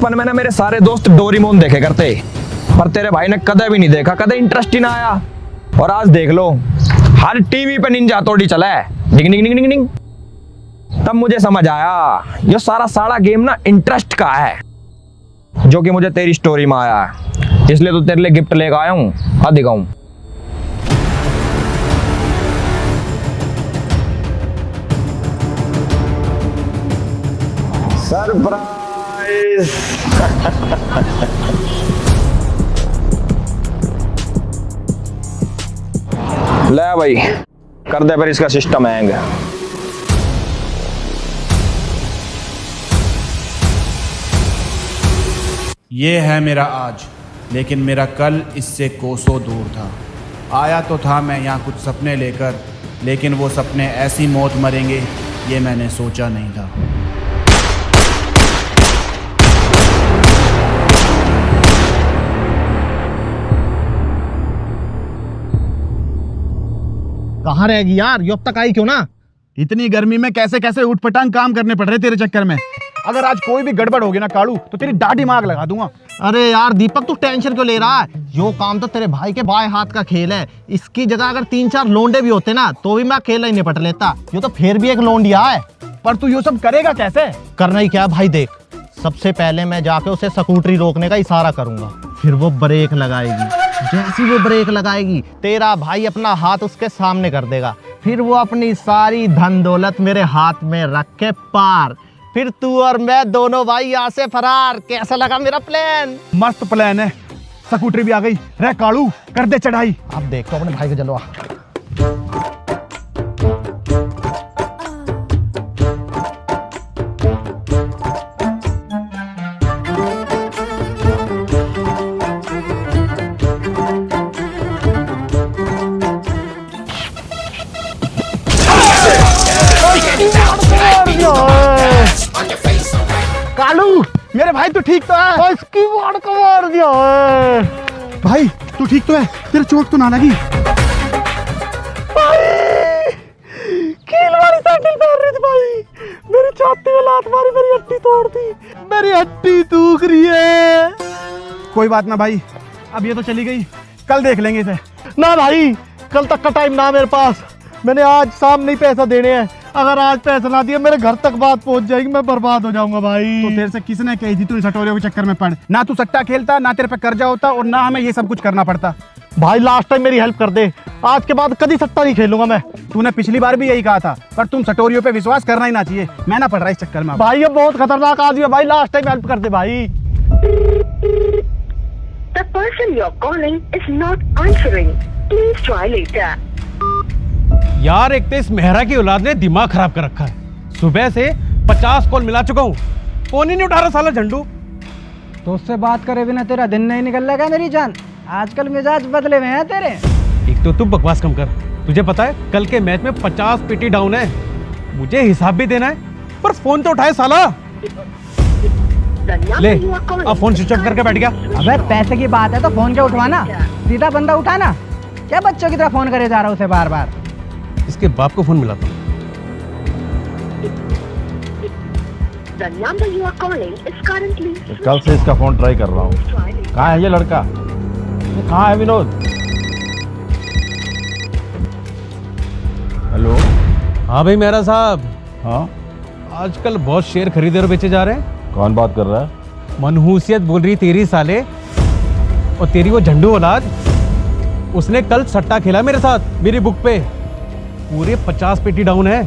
बचपन में ना मेरे सारे दोस्त डोरेमोन देखे करते, पर तेरे भाई ने कदे भी नहीं देखा, कदे इंटरेस्ट ही ना आया। और आज देख लो, हर टीवी पे निंजा हथौड़ी चला है, डिंग डिंग डिंग डिंग डिंग। तब मुझे समझ आया ये सारा सारा गेम ना इंटरेस्ट का है, जो कि मुझे तेरी स्टोरी में आया है। इसलिए तो तेरे लिए गिफ्ट लेकर आया हूँ, हाँ दिखाऊं। सरप्राइज। ले भाई, कर दे फिर इसका सिस्टम हैंग। ये है मेरा आज, लेकिन मेरा कल इससे कोसों दूर था। आया तो था मैं यहाँ कुछ सपने लेकर, लेकिन वो सपने ऐसी मौत मरेंगे ये मैंने सोचा नहीं था। कहाँ रहेगी यार, ये अब तक आई क्यों ना? इतनी गर्मी में कैसे कैसे उठपटांग काम करने पड़ रहे तेरे चक्कर में। अगर आज कोई भी गड़बड़ होगी ना कालू, तो तेरी दाढ़ी मांग लगा दूंगा। अरे यार दीपक, तू टेंशन क्यों ले रहा है? यो काम तो तेरे भाई के बाएं हाथ का खेल है। इसकी जगह अगर 3-4 लोंडे भी होते ना, तो भी मैं अकेला ही निपट लेता। ये तो फिर भी एक लोंडिया है। पर तू ये सब करेगा कैसे? करना ही क्या भाई, देख, सबसे पहले मैं जाके उसे स्कूटरी रोकने का इशारा करूंगा, फिर वो ब्रेक लगाएगी। जैसी वो ब्रेक लगाएगी, तेरा भाई अपना हाथ उसके सामने कर देगा, फिर वो अपनी सारी धन दौलत मेरे हाथ में रख के पार, फिर तू और मैं दोनों भाई यहाँ से फरार। कैसा लगा मेरा प्लान? मस्त प्लान है। स्कूटरी भी आ गई। रे कालू, कर दे चढ़ाई। अब देख तो अपने भाई को जलवा। कालू, मेरे भाई तू ठीक तो है? इसकी वाड़ को मार दिया है। भाई तू ठीक तो है? तेरे चोट तो ना लगी? कील वाली साइकिल तोड़ रही थी भाई, मेरी छाती में लात मारी, मेरी हड्डी तोड़ दी, मेरी हड्डी दुख रही है। कोई बात ना भाई, अब ये तो चली गई, कल देख लेंगे इसे। ना भाई, कल तक का टाइम ना मेरे पास। मैंने आज शाम नहीं पैसा देने हैं। अगर आज पैसा ना दिया, मेरे घर तक बात पहुंच जाएगी, मैं बर्बाद हो जाऊंगा भाई। तो तेरे से किसने कही थी तू इस हटोरियों के चक्कर में पड़? ना तू सट्टा खेलता, ना तेरे पे कर्जा होता, और ना हमें ये सब कुछ करना पड़ता। भाई लास्ट टाइम मेरी हेल्प कर दे, आज के बाद कभी सट्टा नहीं खेलूंगा मैं। तूने पिछली बार भी यही कहा था, पर तुम सटोरियों पे विश्वास करना ही ना चाहिए। मैं ना पड़ रहा इस चक्कर में। भाई ये बहुत खतरनाक आदमी है भाई, लास्ट टाइम हेल्प कर दे भाई। The person you're calling is not answering. Please try later. यार एक तो इस मेहरा की औलाद ने दिमाग खराब कर रखा है। सुबह से 50 कॉल मिला चुका हूँ, फोन ही नहीं उठा रहा साला झंडू। तो उससे बात करे बिना तेरा दिन नहीं निकल रहा मेरी जान? आजकल मिजाज बदले हुए हैं तेरे। एक तो तू बकवास कम कर। तुझे पता है कल के मैच में 50 पीटी डाउन है, मुझे हिसाब भी देना है, पर फोन तो उठाए साला। ले अब फोन स्विच ऑफ करके बैठ गया। अबे पैसे की बात है तो फोन क्या उठवाना, सीधा बंदा उठाना। क्या बच्चों की तरह फोन करे जा रहा हूँ उसे बार बार। इसके बाप को फोन मिला था। The number you are calling is currently. कल से इसका फोन ट्राई कर रहा हूँ। कहाँ है ये लड़का? कहाँ है विनोद? हेलो। हाँ भाई मेहरा साहब। हाँ आजकल बहुत शेयर खरीदे और बेचे जा रहे हैं। कौन बात कर रहा है? मनहूसियत बोल रही तेरी साले। और तेरी वो झंडू औलाद, उसने कल सट्टा खेला मेरे साथ मेरी बुक पे, पूरे 50 पेटी डाउन है।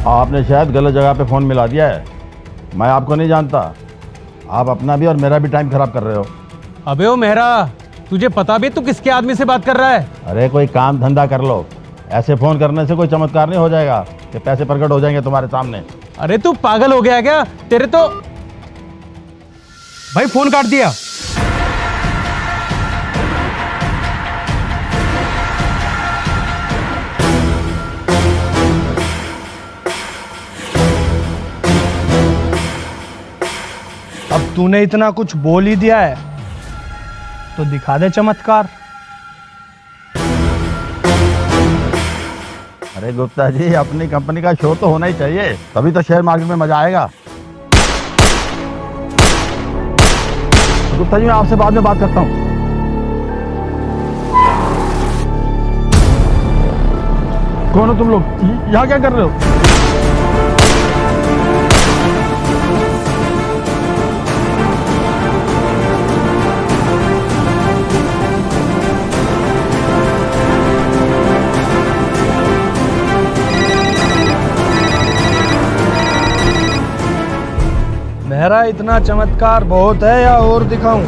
आपने शायद गलत जगह पे फ़ोन मिला दिया है। मैं आपको नहीं जानता। आप अपना भी और मेरा भी टाइम खराब कर रहे हो। अबे ओ मेहरा, तुझे पता भी तू किसके आदमी से बात कर रहा है? अरे कोई काम धंधा कर लो। ऐसे फ़ोन करने से कोई चमत्कार नहीं हो जाएगा कि पैसे प्रकट हो जाएंगे तुम्हारे सामने। अरे तू पागल हो गया क्या? तेरे तो भाई फोन काट दिया। अब तूने इतना कुछ बोल ही दिया है तो दिखा दे चमत्कार। अरे गुप्ता जी, अपनी कंपनी का शो तो होना ही चाहिए, तभी तो शेयर मार्केट में मजा आएगा। गुप्ता जी मैं आपसे बाद में बात करता हूँ। कौन हो तुम लोग? यहाँ क्या कर रहे हो? मेरा इतना चमत्कार बहुत है या और दिखाऊं?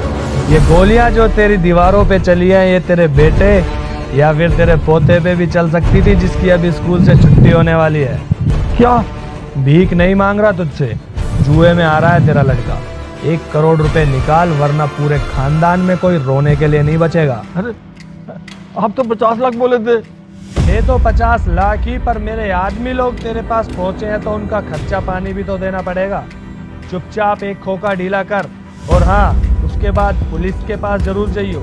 ये गोलियां जो तेरी दीवारों पे चली हैं, ये तेरे बेटे या फिर तेरे पोते पे भी चल सकती थी, जिसकी अभी स्कूल से छुट्टी होने वाली है। क्या? भीख नहीं मांग रहा तुझसे, जुए में आ रहा है तेरा लड़का। 1 करोड़ रुपए निकाल, वरना पूरे खानदान में कोई रोने के लिए नहीं बचेगा। अरे आप तो 50 लाख बोले थे। ये तो 50 लाख ही, पर मेरे आदमी लोग तेरे पास पहुंचे हैं तो उनका खर्चा पानी भी तो देना पड़ेगा। चुपचाप एक खोखा ढीला कर, और हाँ, उसके बाद पुलिस के पास जरूर जाइयो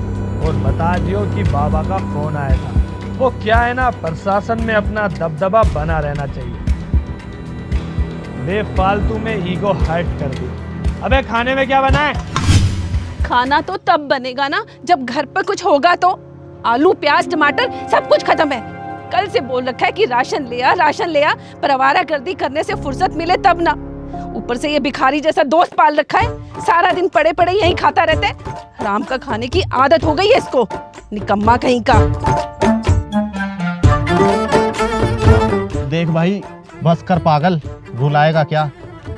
और बता दियो कि बाबा का फोन आया था। वो क्या है ना, प्रशासन में अपना दबदबा बना रहना चाहिए। बेफालतू में ईगो हर्ट कर दी। अबे खाने में क्या बना है? खाना तो तब बनेगा ना जब घर पर कुछ होगा। तो आलू प्याज टमाटर सब कुछ खत्म है। कल से बोल रखा है कि राशन ले आ, पर आवारागर्दी करने से फुर्सत मिले तब ना। ऊपर से ये भिखारी जैसा दोस्त पाल रखा है, सारा दिन पड़े पड़े यही खाता रहता है। राम का खाने की आदत हो गई है इसको, निकम्मा कहीं का। देख भाई, बस कर पागल, रुलाएगा क्या?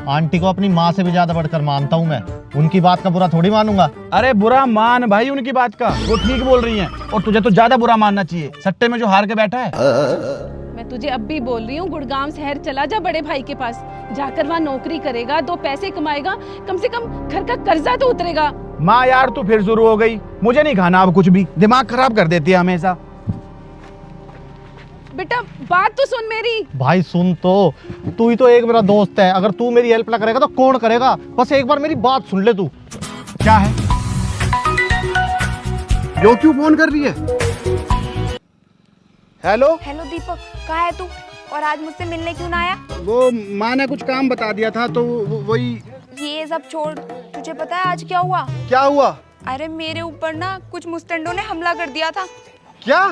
आंटी को अपनी माँ से भी ज्यादा बढ़कर मानता हूँ मैं। उनकी बात का बुरा थोड़ी मानूंगा। अरे बुरा मान भाई उनकी बात का, वो ठीक बोल रही हैं, और तुझे तो ज्यादा बुरा मानना चाहिए, सट्टे में जो हार के बैठा है। मैं तुझे अब भी बोल रही हूँ, गुड़गांव शहर चला जा बड़े भाई के पास, जाकर वहाँ नौकरी करेगा, 2 पैसे कमाएगा, कम से कम घर का कर्जा तो उतरेगा। माँ यार तू फिर शुरू हो गई, मुझे नहीं खाना अब कुछ भी, दिमाग खराब कर देती है हमेशा। बेटा बात तो सुन मेरी। भाई सुन तो, तू ही तो एक मेरा दोस्त है, अगर तू मेरी हेल्प ना करेगा तो कौन करेगा? बस एक बार मेरी बात सुन ले तू। क्या है? यो क्यों फोन कर रही है? हेलो हेलो दीपक, कहाँ है तू? और आज मुझसे मिलने क्यों ना आया? वो माँ ने कुछ काम बता दिया था तो वही। ये सब छोड़, तुझे पता है आज क्या हुआ? क्या हुआ? अरे मेरे ऊपर ना कुछ मुस्टंडों ने हमला कर दिया था। क्या?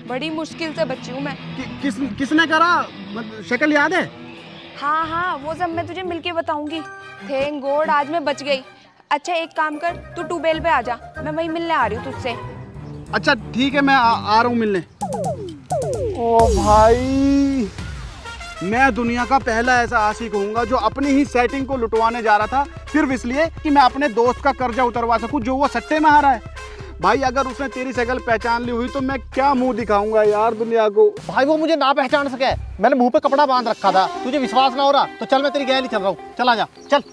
बड़ी मुश्किल से बची हूँ मैं। किसने करा? शक्ल याद है? हाँ, वो सब मैं तुझे मिलके बताऊंगी। थैंक गॉड आज मैं बच गई। अच्छा एक काम कर, तू ट्यूबवेल पे आ जा, मैं वहीं मिलने आ रही हूँ तुझसे। अच्छा ठीक है, मैं आ रहा हूँ मिलने। ओ भाई, मैं दुनिया का पहला ऐसा आशिक होऊंगा जो अपनी ही सेटिंग को लुटवाने जा रहा था, सिर्फ इसलिए कि मैं अपने दोस्त का कर्जा उतरवा सकूं जो वो सट्टे में हारा है। भाई अगर उसने तेरी शक्ल पहचान ली हुई तो मैं क्या मुंह दिखाऊंगा यार दुनिया को। भाई वो मुझे ना पहचान सके, मैंने मुंह पे कपड़ा बांध रखा था। तुझे विश्वास ना हो रहा तो चल, मैं तेरी गैल ही चल रहा हूँ, चल आजा चल।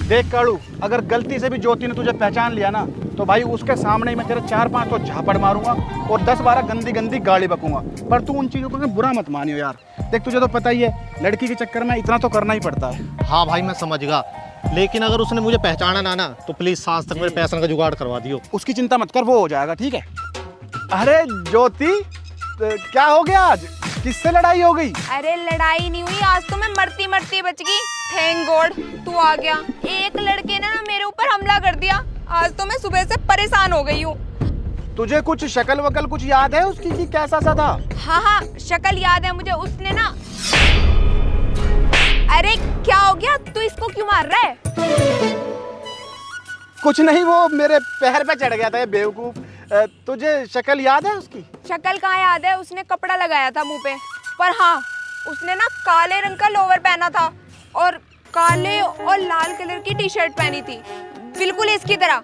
देख कालू, अगर गलती से भी ज्योति ने तुझे पहचान लिया ना तो भाई उसके सामने ही मैं तेरे 4-5 तो झापड़ मारूंगा और 10-12 गंदी गंदी गाली बकूंगा। पर तू उन चीजों को बुरा मत मानियो यार। देख तुझे तो पता ही है, लड़की के चक्कर में इतना तो करना ही पड़ता है। हाँ भाई मैं समझ गया, लेकिन अगर उसने मुझे पहचाना ना तो प्लीज सांस तक मेरे पैसे का जुगाड़ करवा दियो। उसकी चिंता मत कर, वो हो जाएगा, ठीक है। अरे ज्योति, क्या हो गया आज? किससे लड़ाई हो गई? अरे लड़ाई नहीं हुई, आज तो मैं मरती मरती बच गई। थैंक गॉड तू आ गया। एक लड़के ने ना मेरे ऊपर हमला कर दिया, आज तो मैं सुबह से परेशान हो गई हूँ। तुझे कुछ शक्ल वकल कुछ याद है उसकी कि कैसा सा था? हाँ, शक्ल याद है मुझे। उसने ना, अरे क्या हो गया, तू इसको क्यों मार रहा है? कुछ नहीं, वो मेरे पैर पे चढ़ गया था ये बेवकूफ। तुझे शक्ल याद है उसकी? शक्ल कहाँ याद है, उसने कपड़ा लगाया था मुंह पे। पर हाँ, उसने ना काले रंग का लोवर पहना था और काले और लाल कलर की टी शर्ट पहनी थी, बिल्कुल इसकी तरह।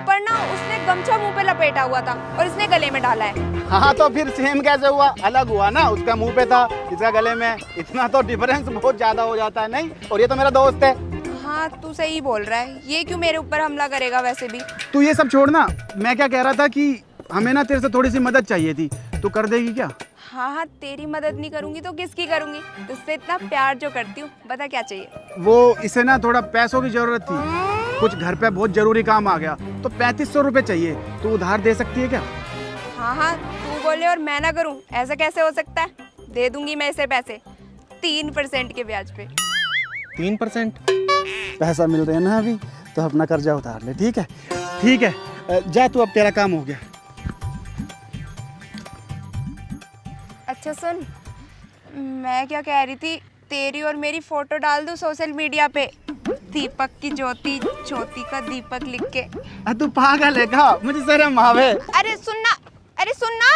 पर ना उसने गमछा मुंह पे लपेटा हुआ था और इसने गले में डाला है। हाँ तो फिर सेम कैसे हुआ? अलग हुआ ना, उसका मुंह पे था, इसका गले में। इतना तो डिफरेंस बहुत ज्यादा हो जाता है नहीं? और ये तो मेरा दोस्त है। हाँ तू सही बोल रहा है, ये क्यों मेरे ऊपर हमला करेगा? वैसे भी तू ये सब छोड़ना, मैं क्या कह रहा था कि हमें ना तेरे से थोड़ी सी मदद चाहिए थी, तू कर देगी क्या? हाँ, तेरी मदद नहीं करूंगी तो किसकी करूंगी? तुझसे इतना प्यार जो करती हूँ, बता क्या चाहिए? वो इसे ना थोड़ा पैसों की जरूरत थी, कुछ घर पे बहुत जरूरी काम आ गया, तो 3500 रुपए चाहिए। तू उधार दे सकती है क्या? हाँ, तू बोले और मैं ना करूँ, ऐसा कैसे हो सकता है? दे दूंगी मैं इसे पैसे, 3% के ब्याज पे। 3%? पैसा मिल रहे हैं ना अभी, तो अपना कर्जा उतार ले, ठीक है? ठीक है, जा तू, अब तेरा काम हो गया। अच्छा सुन, मैं क्या कह रही थी, तेरी और मेरी फोटो डाल दूँ सोशल मीडिया पे, दीपक की ज्योति, ज्योति का दीपक लिख के। तू पागल है क्या? मुझे शर्म आवे। अरे सुनना, अरे सुनना,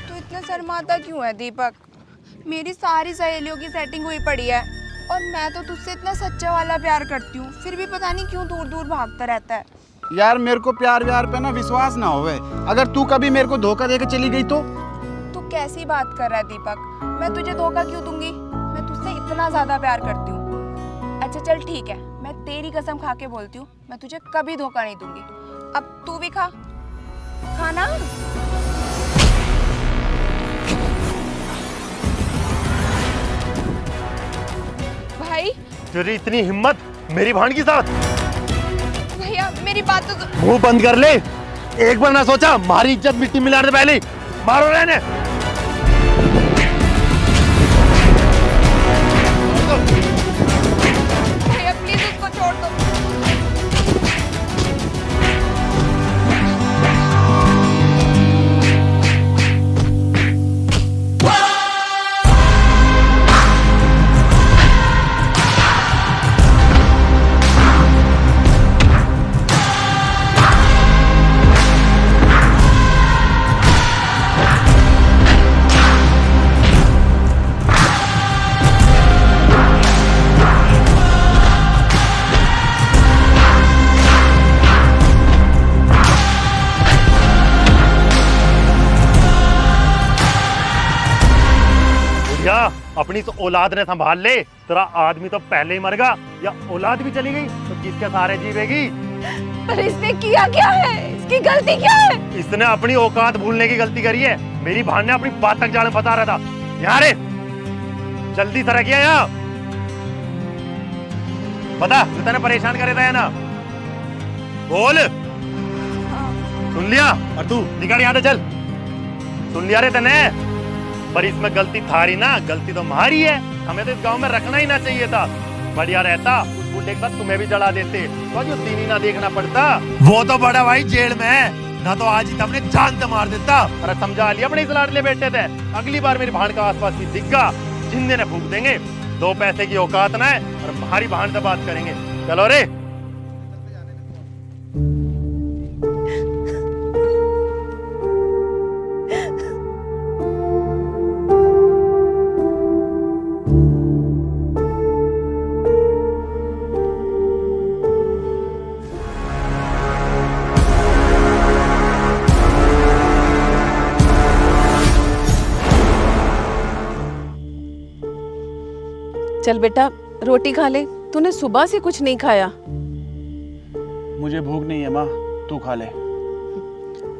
तू इतना शर्माता क्यों है दीपक? मेरी सारी सहेलियों की सेटिंग हुई पड़ी है और मैं तो तुझसे इतना सच्चा वाला प्यार करती हूँ, फिर भी पता नहीं क्यों दूर दूर भागता रहता है। यार मेरे को प्यार व्यार पे ना विश्वास ना होवे। अगर तू कभी मेरे को धोखा देके चली गई तो? तू कैसी बात कर रहा है दीपक? मैं तुझे धोखा क्यों दूंगी? मैं तुझसे इतना ज्यादा प्यार करती हूँ। अच्छा चल ठीक है, मैं तेरी कसम खा के बोलती हूँ, मैं तुझे कभी धोखा नहीं दूंगी। अब तू भी खा, खाना। भाई तेरी इतनी हिम्मत मेरी भाण के साथ? भैया मेरी बात तो मुंह बंद कर ले। एक बार ना सोचा हमारी इज्जत मिट्टी मिलाने से पहले मारो रहने। भैया प्लीज उसको छोड़ दो। अपनी तो औलाद ने संभाल ले। तेरा आदमी तो पहले ही मर गया, या औलाद भी चली गई तो किसके सहारे जीवेगी? पर इसने किया क्या है? इसकी गलती क्या है? इसने अपनी औकात भूलने की गलती करी है। मेरी भान ने अपनी बात तक जाने बता रहा था। यहाँ रे, जल्दी तरह किया यहाँ बता, तू तेने परेशान करे था ना? बोल। सुन लिया? और तू निकल यहाँ से, चल। सुन लिया रे तने? पर इसमें गलती थारी ना, गलती तो हमारी है। हमें तो इस गांव में रखना ही ना चाहिए था। बढ़िया रहता उस बूढ़े के साथ तुम्हें भी जला देते, तो जो दिन ही ना देखना पड़ता। वो तो बड़ा भाई जेल में है ना, तो आज ही तुमने जान से मार देता। अरे समझा लिया अपने इस लाडले बेटे थे। अगली बार मेरी भान का आसपास भी दिखगा, जिंदे ने फूक देंगे। 2 पैसे की औकात ना है और हमारी भान से बात करेंगे। चलो रे। चल बेटा रोटी खा ले, तूने सुबह से कुछ नहीं खाया। मुझे भूख नहीं है माँ, तू खा ले।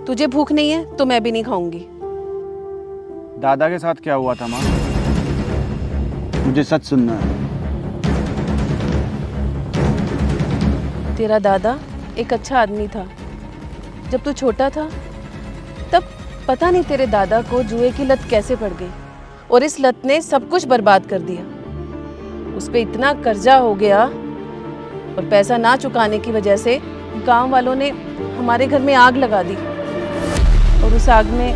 तुझे भूख नहीं है तो मैं भी नहीं खाऊंगी। दादा के साथ क्या हुआ था माँ? मुझे सच सुनना है। तेरा दादा एक अच्छा आदमी था। जब तू छोटा था तब पता नहीं तेरे दादा को जुए की लत कैसे पड़ गई और इस लत ने सब कुछ बर्बाद कर दिया। उस पे इतना कर्जा हो गया और पैसा ना चुकाने की वजह से गांव वालों ने हमारे घर में आग लगा दी और उस आग में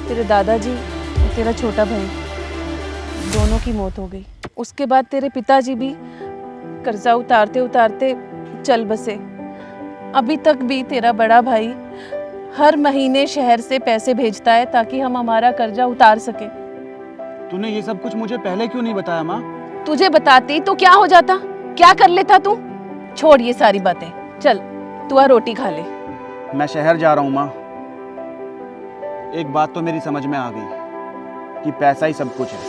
तेरे दादाजी और तेरा छोटा भाई दोनों की मौत हो गई। उसके बाद तेरे पिताजी भी कर्जा उतारते उतारते चल बसे। अभी तक भी तेरा बड़ा भाई हर महीने शहर से पैसे भेजता है ताकि हम हमारा कर्जा उतार सके। तूने ये सब कुछ मुझे पहले क्यों नहीं बताया माँ? तुझे बताती तो क्या हो जाता, क्या कर लेता तू? छोड़ ये सारी बातें, चल तू आ रोटी खा ले। मैं शहर जा रहा हूँ माँ। एक बात तो मेरी समझ में आ गई कि पैसा ही सब कुछ है।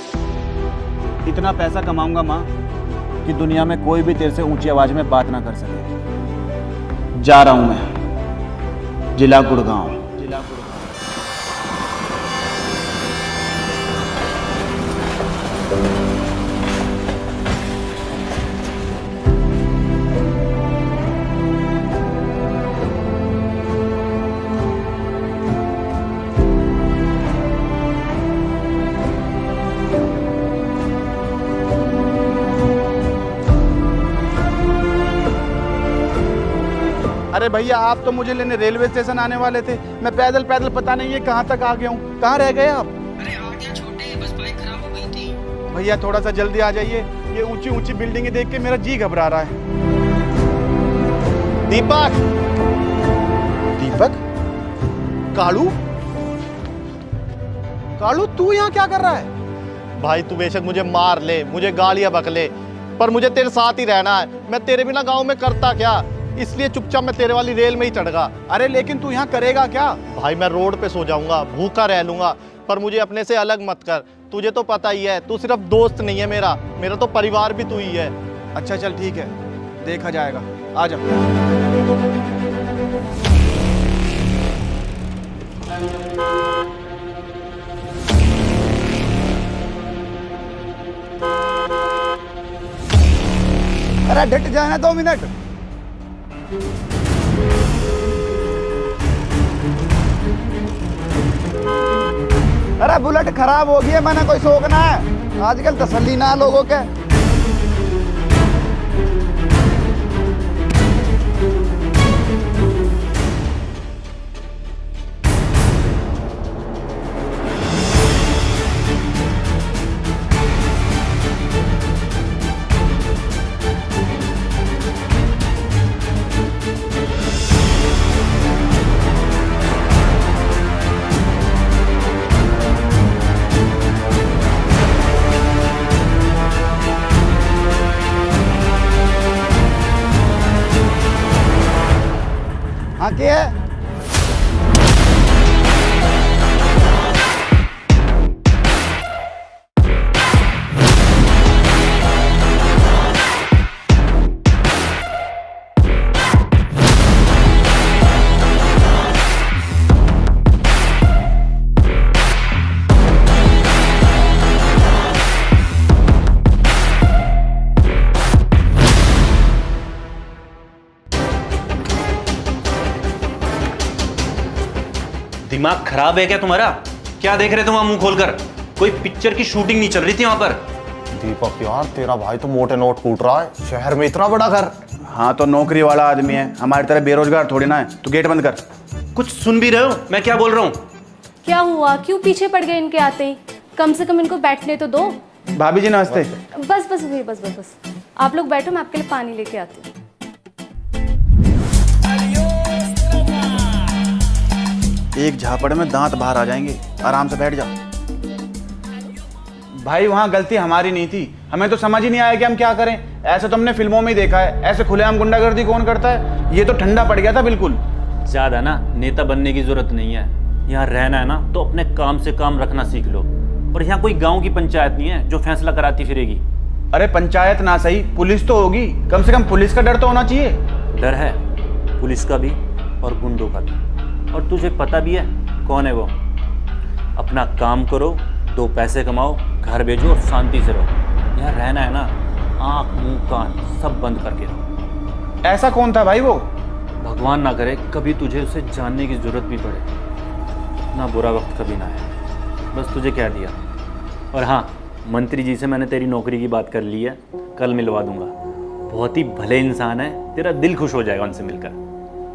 इतना पैसा कमाऊंगा माँ कि दुनिया में कोई भी तेरे से ऊंची आवाज में बात ना कर सके। जा रहा हूँ मैं जिला गुड़गांव। अरे भैया आप तो मुझे लेने रेलवे स्टेशन आने वाले थे, मैं पैदल पैदल पता नहीं ये कहाँ तक आ गया हूँ। कहाँ रह गए आप? अरे आ गया छोटे, बस बाइक खराब हो गई थी। भैया थोड़ा सा जल्दी आ जाइए, ये ऊंची ऊंची बिल्डिंगें देख के मेरा जी घबरा रहा है। दीपक, दीपक, कालू, कालू तू यहाँ क्या कर रहा है? भाई तू बेशक मुझे मार ले, मुझे गालियां बकले, पर मुझे तेरे साथ ही रहना है। मैं तेरे बिना गांव में करता क्या, इसलिए चुपचाप मैं तेरे वाली रेल में ही चढ़ गया। अरे लेकिन तू यहाँ करेगा क्या? भाई मैं रोड पे सो जाऊंगा, भूखा रह लूंगा, पर मुझे अपने से अलग मत कर। तुझे तो पता ही है, तू सिर्फ दोस्त नहीं है मेरा, मेरा तो परिवार भी तू ही है। अच्छा चल ठीक है, देखा जाएगा, आ जा। अरे डट जाए ना 2 मिनट। अरे बुलेट खराब हो गई है, मैंने कोई शौक ना है, आजकल तसल्ली ना लोगों के। हाँ क्या है? दिमाग खराब है क्या तुम्हारा? क्या देख रहे थे वहां मुंह खोलकर? कोई पिक्चर की शूटिंग नहीं चल रही थी वहां पर? दीपक यार तेरा भाई तो मोटे नोट कूट रहा है, शहर में इतना बड़ा घर। हाँ तो नौकरी वाला आदमी है, हमारी तरह बेरोजगार थोड़ी ना है। तू गेट बंद कर। कुछ सुन भी रहे हो मैं क्या बोल रहा हूँ? क्या हुआ, क्यों पीछे पड़ गए इनके आते ही? कम से कम इनको बैठने तो दो। भाभी जी नमस्ते। बस बस भैया, बस बस बस आप लोग बैठो, मैं आपके लिए पानी लेके आती हूँ। एक झापड़ में दांत बाहर आ जाएंगे, आराम से बैठ जा। भाई वहाँ गलती हमारी नहीं थी, हमें तो समझ ही नहीं आया कि हम क्या करें। ऐसे तो हमने फिल्मों में ही देखा है, ऐसे खुलेआम गुंडागर्दी कौन करता है। ये तो ठंडा पड़ गया था बिल्कुल। ज्यादा ना नेता बनने की जरूरत नहीं है, यहाँ रहना है ना तो अपने काम से काम रखना सीख लो। और यहाँ कोई गाँव की पंचायत नहीं है जो फैसला कराती फिरेगी। अरे पंचायत ना सही, पुलिस तो होगी, कम से कम पुलिस का डर तो होना चाहिए। डर है पुलिस का भी और गुंडों का भी, और तुझे पता भी है कौन है वो। अपना काम करो, 2 पैसे कमाओ, घर भेजो और शांति से रहो। यहाँ रहना है ना, आँख मुंह कान सब बंद करके रहो। ऐसा कौन था भाई वो? भगवान ना करे कभी तुझे उसे जानने की जरूरत भी पड़े, ना बुरा वक्त कभी ना आए। बस तुझे कह दिया। और हाँ, मंत्री जी से मैंने तेरी नौकरी की बात कर ली है, कल मिलवा दूंगा। बहुत ही भले इंसान है, तेरा दिल खुश हो जाएगा उनसे मिलकर।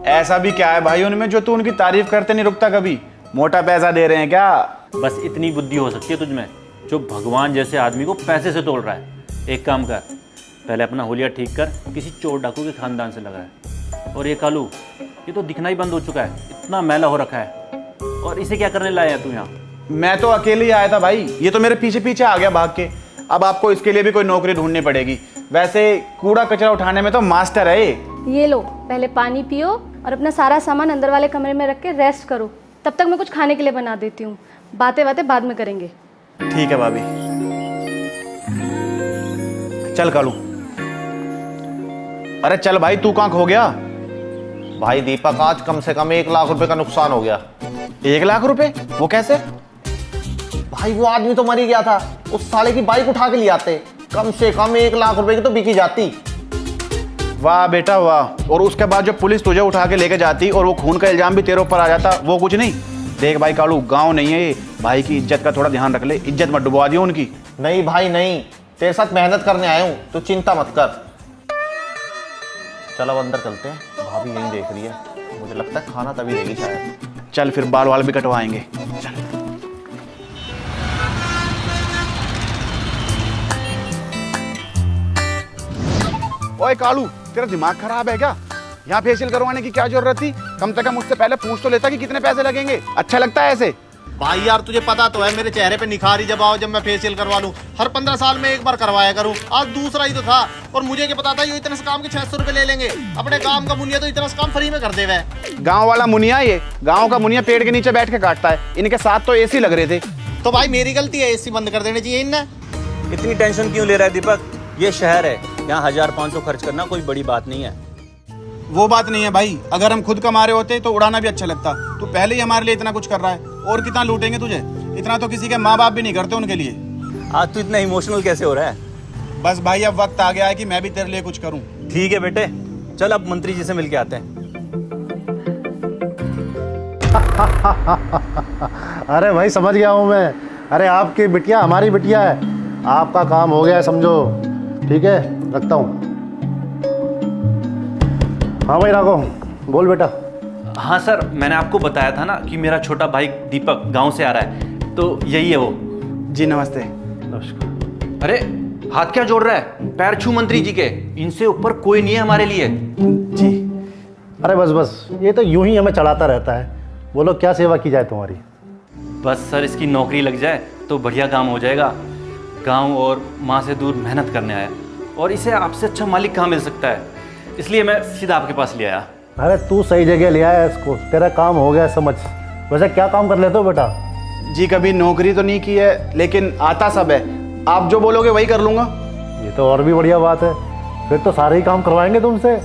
ऐसा भी क्या है भाई उनमें जो तू उनकी तारीफ करते नहीं रुकता कभी? मोटा पैसा दे रहे हैं क्या? बस इतनी बुद्धि हो सकती है तुझमें, जो भगवान जैसे आदमी को पैसे से तोड़ रहा है। एक काम कर, पहले अपना हुलिया ठीक कर, किसी चोर डाकू के खानदान से लगा है। और ये कालू, ये तो दिखना ही बंद हो चुका है, इतना मैला हो रखा है। और इसे क्या करने लाया है तू यहाँ? मैं तो अकेले ही आया था भाई, ये तो मेरे पीछे पीछे आ गया भाग के। अब आपको इसके लिए भी कोई नौकरी ढूंढनी पड़ेगी। वैसे कूड़ा कचरा उठाने में तो मास्टर है ये लो, पहले पानी पियो और अपना सारा सामान अंदर वाले कमरे में रख के रेस्ट करो। तब तक मैं कुछ खाने के लिए बना देती हूँ, बातें बातें बाद में करेंगे। ठीक है भाभी। चल कालू। अरे चल भाई, तू कहाँ खो गया? भाई दीपक आज कम से कम 1 लाख रुपए का नुकसान हो गया। 1 लाख रुपए? वो कैसे? भाई वो आदमी तो मर ही गया था, उस साले की बाइक उठा के ले आते, कम से कम 1 लाख रुपए की तो बिकी जाती। वाह बेटा वाह। और उसके बाद जो पुलिस तुझे उठा के लेके जाती और वो खून का इल्जाम भी तेरे ऊपर आ जाता, वो कुछ नहीं। देख भाई कालू, गांव नहीं है ये, भाई की इज्जत का थोड़ा ध्यान रख ले, इज्जत मत डुबवा दियो उनकी। नहीं भाई नहीं, तेरे साथ मेहनत करने आया हूँ, तू चिंता मत कर। चलो अंदर चलते हैं। भाभी यही देख रही है, मुझे लगता है खाना तभी देगी शायद। चल फिर बाल वाल भी कटवाएंगे। चल। ओए कालू, तेरा दिमाग खराब है क्या? यहाँ फेशियल करवाने की क्या जरूरत थी? कम से कम मुझसे पहले पूछ तो लेता कि कितने पैसे लगेंगे। अच्छा लगता है ऐसे? भाई यार तुझे पता तो है मेरे चेहरे पे निखार ही जब आओ जब मैं फेशियल करवा लूं। हर 15 साल में एक बार करवाया करूं, आज दूसरा ही तो था। और मुझे क्या पता था ये इतने से काम के 600 रुपए ले लेंगे। अपने काम का मुनिया तो इतना से काम फ्री में कर दे वे। गाँव वाला मुनिया, ये गाँव का मुनिया पेड़ के नीचे बैठ के काटता है। इनके साथ तो एसी लग रहे थे। तो भाई मेरी गलती है, एसी बंद कर देनी चाहिए इनने। इतनी टेंशन क्यों ले रहा है दीपक? ये शहर है, यहाँ 1500 खर्च करना कोई बड़ी बात नहीं है। वो बात नहीं है भाई, अगर हम खुद कमा रहे होते तो उड़ाना भी अच्छा लगता। तू पहले ही हमारे लिए इतना कुछ कर रहा है, और कितना लूटेंगे तुझे? इतना तो किसी के माँ बाप भी नहीं करते उनके लिए। आज तू इतना इमोशनल कैसे हो रहा है? बस भाई अब वक्त आ गया है कि मैं भी तेरे लिए कुछ करूं। ठीक है बेटे, चल अब मंत्री जी से मिलके आते हैं। अरे भाई समझ गया हूँ मैं। अरे आपकी बिटिया हमारी बिटिया है, आपका काम हो गया है समझो। ठीक है, रखता हूँ। हाँ भाई राघव, बोल बेटा। हाँ सर, मैंने आपको बताया था ना कि मेरा छोटा भाई दीपक गांव से आ रहा है, तो यही है वो। जी नमस्ते। नमस्कार। अरे हाथ क्या जोड़ रहा है? पैर छू मंत्री जी के, इनसे ऊपर कोई नहीं है हमारे लिए। जी। अरे बस बस, ये तो यूं ही हमें चढ़ाता रहता है। बोलो क्या सेवा की जाए तुम्हारी? बस सर इसकी नौकरी लग जाए तो बढ़िया काम हो जाएगा। गांव और माँ से दूर मेहनत करने आया, और इसे आपसे अच्छा मालिक कहाँ मिल सकता है, इसलिए मैं सीधा आपके पास ले आया। अरे तू सही जगह ले आया इसको, तेरा काम हो गया समझ। वैसे क्या काम कर लेते हो बेटा? जी कभी नौकरी तो नहीं की है, लेकिन आता सब है। आप जो बोलोगे वही कर लूँगा। ये तो और भी बढ़िया बात है, फिर तो सारे ही काम करवाएंगे तुमसे।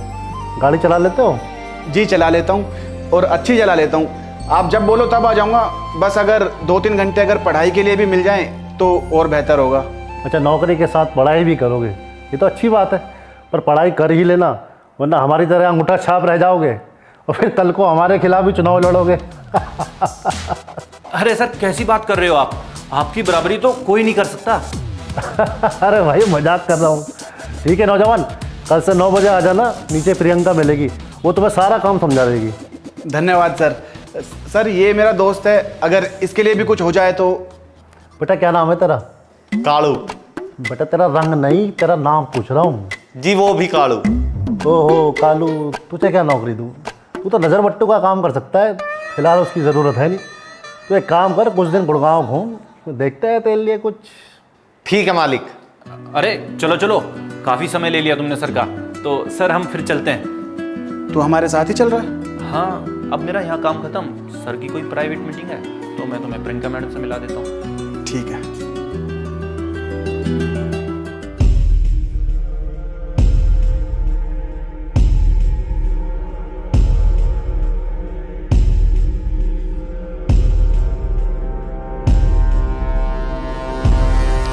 गाड़ी चला लेते हो? जी चला लेता हूँ, और अच्छी चला लेता हूँ। आप जब बोलो तब आ जाऊँगा। बस अगर 2-3 घंटे अगर पढ़ाई के लिए भी मिल जाएँ तो और बेहतर होगा। अच्छा, नौकरी के साथ पढ़ाई भी करोगे, ये तो अच्छी बात है। पर पढ़ाई कर ही लेना, वरना हमारी तरह अंगूठा छाप रह जाओगे और फिर कल को हमारे खिलाफ भी चुनाव लड़ोगे। अरे सर कैसी बात कर रहे हो आप? आपकी बराबरी तो कोई नहीं कर सकता। अरे भाई मजाक कर रहा हूँ। ठीक है नौजवान, कल से 9 बजे आ जाना, नीचे प्रियंका मिलेगी, वो तुम्हें सारा काम समझा देगी। धन्यवाद सर। सर ये मेरा दोस्त है, अगर इसके लिए भी कुछ हो जाए तो। बेटा क्या नाम है तेरा? कालू। बेटा तेरा रंग नहीं, तेरा नाम पूछ रहा हूँ। जी वो भी कालू। ओहो कालू, तुझे क्या नौकरी दूँ? तू तो नज़र बट्टू का काम कर सकता है, फिलहाल उसकी ज़रूरत है नहीं। तो एक काम कर, कुछ दिन गुड़गांव घूम, देखते हैं तेरे लिए कुछ। ठीक है मालिक। अरे चलो चलो, काफ़ी समय ले लिया तुमने सर का, तो सर हम फिर चलते हैं। तू हमारे साथ ही चल रहा है? हाँ, अब मेरा यहाँ काम खत्म। सर की कोई प्राइवेट मीटिंग है, तो मैं तुम्हें प्रियंका मैडम से मिला देता हूँ। ठीक है।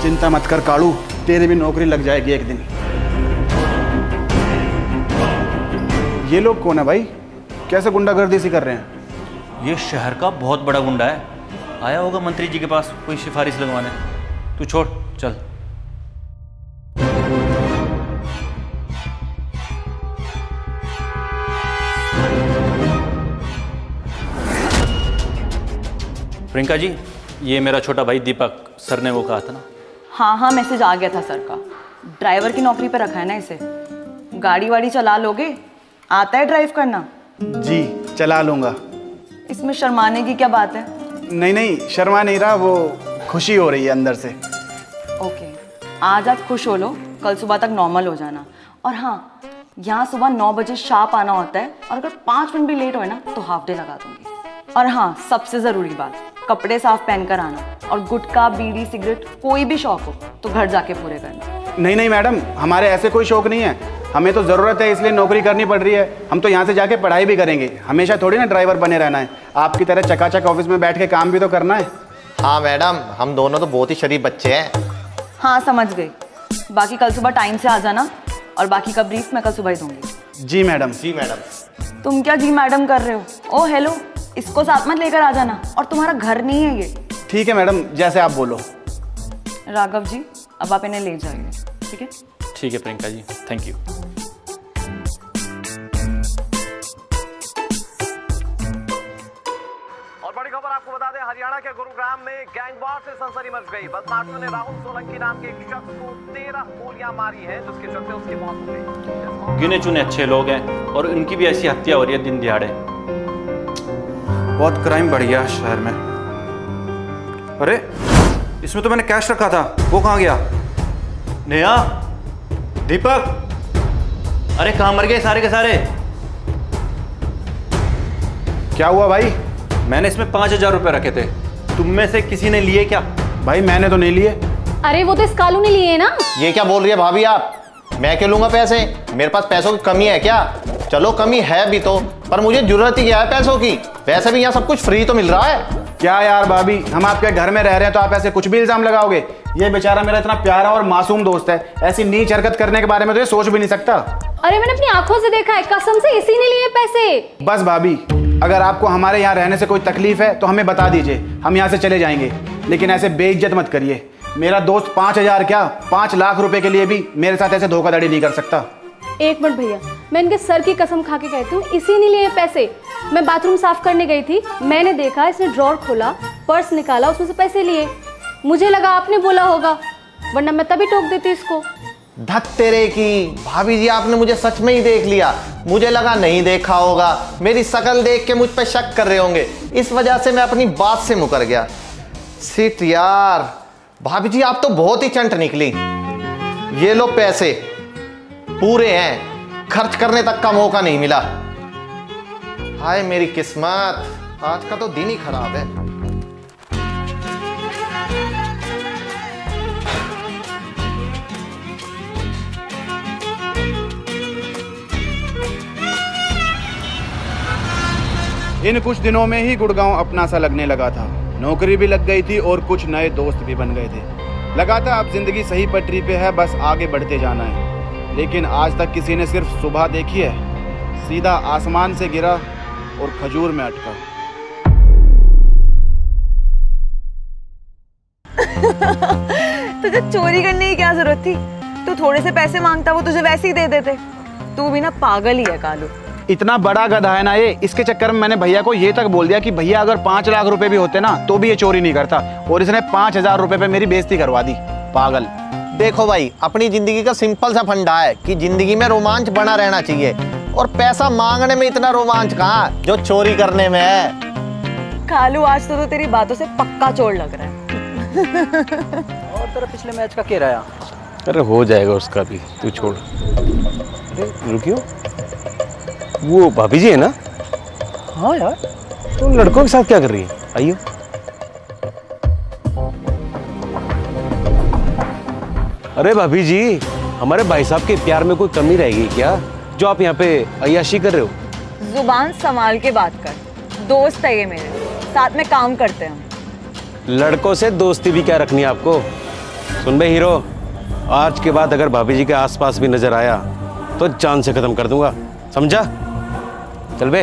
चिंता मत कर कालू, तेरी भी नौकरी लग जाएगी एक दिन। ये लोग कौन है भाई? कैसे गुंडागर्दी सी कर रहे हैं? ये शहर का बहुत बड़ा गुंडा है, आया होगा मंत्री जी के पास कोई सिफारिश लगवाने। तू छोड़, चल। प्रियंका जी, ये मेरा छोटा भाई दीपक, सर ने वो कहा था ना। हाँ हाँ, मैसेज आ गया था सर का। ड्राइवर की नौकरी पे रखा है ना इसे। गाड़ी वाड़ी चला लोगे? आता है ड्राइव करना? जी चला लूँगा। इसमें शर्माने की क्या बात है? नहीं नहीं, शर्मा नहीं रहा, वो खुशी हो रही है अंदर से। ओके, आज आप खुश हो लो, कल सुबह तक नॉर्मल हो जाना। और हाँ, यहाँ सुबह 9 बजे शार्प आना होता है, और अगर 5 मिनट भी लेट हो ना तो हाफ डे लगा दूंगी। और हाँ, सबसे ज़रूरी बात, कपड़े साफ पहनकर आना, और गुटखा बीड़ी सिगरेट कोई भी शौक हो तो घर जाके पूरे करना। नहीं नहीं मैडम, हमारे ऐसे कोई शौक नहीं है। हमें तो ज़रूरत है, इसलिए नौकरी करनी पड़ रही है। हम तो यहाँ से जाके पढ़ाई भी करेंगे, हमेशा थोड़ी ना ड्राइवर बने रहना है। आपकी तरह चकाचक ऑफिस में बैठ के काम भी तो करना है। हाँ मैडम, हम दोनों तो बहुत ही शरीफ बच्चे हैं। हाँ समझ गई। बाकी कल सुबह टाइम से आ जाना, और बाकी का ब्रीफ मैं कल सुबह ही दूंगी। जी मैडम। जी मैडम। तुम क्या जी मैडम कर रहे हो? ओ हेलो, इसको साथ मत लेकर आ जाना, और तुम्हारा घर नहीं है ये। ठीक है मैडम, जैसे आप बोलो। राघव जी, अब आप इन्हें ले जाइए, ठीक है? ठीक है प्रियंका जी, थैंक यू। के गुरुग्राम में गैंग वॉर से सनसनी मच गई। बदमाशों ने राहुल सोलंकी नाम के एक शख्स को 13 गोलियां मारी हैं, जिसके चलते उसकी मौत हो गई। गिने चुने अच्छे लोग हैं और उनकी भी ऐसी हत्या हो रही है दिन दिहाड़े। बहुत क्राइम बढ़ गया शहर में। अरे इसमें तो मैंने कैश रखा था, वो कहाँ गया? नेहा, दीपक, अरे कहाँ मर गए सारे के सारे? क्या हुआ भाई? मैंने इसमें 5,000 रुपए रखे थे, तुम में से किसी ने लिए क्या? भाई मैंने तो नहीं लिए। अरे वो तो इस कालू ने लिए ना। ये क्या बोल रही है भाभी आप? मैं क्यों लूंगा पैसे? मेरे पास पैसों की कमी है क्या? चलो कमी है भी तो, पर मुझे जरूरत ही क्या है पैसों की? वैसे भी यहाँ सब कुछ फ्री तो मिल रहा है। क्या यार भाभी, हम आपके घर में रह रहे हैं तो आप ऐसे कुछ भी इल्जाम लगाओगे? ये बेचारा मेरा इतना प्यारा और मासूम दोस्त है, ऐसी नीच हरकत करने के बारे में तो ये सोच भी नहीं सकता। अरे मैंने अपनी आंखों से देखा है, कसम से इसी ने लिए पैसे। बस भाभी, अगर आपको हमारे यहाँ रहने से कोई तकलीफ है तो हमें बता दीजिए, हम यहाँ से चले जाएंगे, लेकिन ऐसे बेइज्जत मत करिए। मेरा दोस्त 5,000 क्या 5 लाख रुपए के लिए भी मेरे साथ ऐसे धोखाधड़ी नहीं कर सकता। एक मिनट भैया, मैं इनके सर की कसम खा के कहती हूँ, इसी ने लिए पैसे। मैं बाथरूम साफ करने गई थी, मैंने देखा इसने ड्रॉर खोला, पर्स निकाला, उसमें से पैसे लिए। मुझे लगा आपने बोला होगा, वरना मैं तभी टोक देती इसको। धत तेरे की भाभी जी, आपने मुझे सच में ही देख लिया। मुझे लगा नहीं देखा होगा, मेरी शक्ल देख के मुझ पे शक कर रहे होंगे, इस वजह से मैं अपनी बात से मुकर गया। सिट यार, भाभी जी आप तो बहुत ही चंट निकली। ये लो पैसे पूरे हैं, खर्च करने तक का मौका नहीं मिला। हाय मेरी किस्मत, आज का तो दिन ही खराब है। इन कुछ दिनों में ही गुड़गांव अपना सा लगने लगा था। नौकरी भी लग गई थी और कुछ नए दोस्त भी बन गए थे। लगा था अब जिंदगी सही पटरी पे है, बस आगे बढ़ते जाना है। लेकिन आज तक किसी ने सिर्फ सुबह देखी है, सीधा आसमान से गिरा और खजूर में अटका। तुझे चोरी करने की क्या जरूरत थी? तू थोड़े से पैसे मांगता, वो तुझे वैसे ही दे देते। तू भी ना पागल ही है कालू। इतना बड़ा गधा है ना ये, इसके चक्कर में मैंने भैया को ये तक बोल दिया कि भैया अगर 5 लाख रुपए भी होते ना तो भी ये चोरी नहीं करता, और इसने 5,000 रुपए पे मेरी बेइज्जती करवा दी। पागल। देखो भाई, अपनी जिंदगी का सिंपल सा फंडा है कि जिंदगी में रोमांच बना रहना चाहिए, और पैसा मांगने में इतना रोमांच कहाँ जो चोरी करने में है। कालू, आज तो तेरी बातों से पक्का चोर लग रहा है। और तेरा पिछले मैच का क्या रहा? अरे हो जाएगा उसका भी, तू छोड़। अरे रुकियो, वो भाभी जी है ना? हाँ यार। तो लड़कों के साथ क्या कर रही है? आइयो। अरे भाभी जी, हमारे भाई साहब के प्यार में कोई कमी रहेगी क्या जो आप यहाँ पे अय्याशी कर रहे हो? जुबान संभाल के बात कर, दोस्त है ये मेरे, साथ में काम करते हैं हम। लड़कों से दोस्ती भी क्या रखनी है आपको? सुन बे हीरो, आज के बाद अगर भाभी जी के आसपास भी नजर आया तो जान से खत्म कर दूंगा, समझा? चल बे।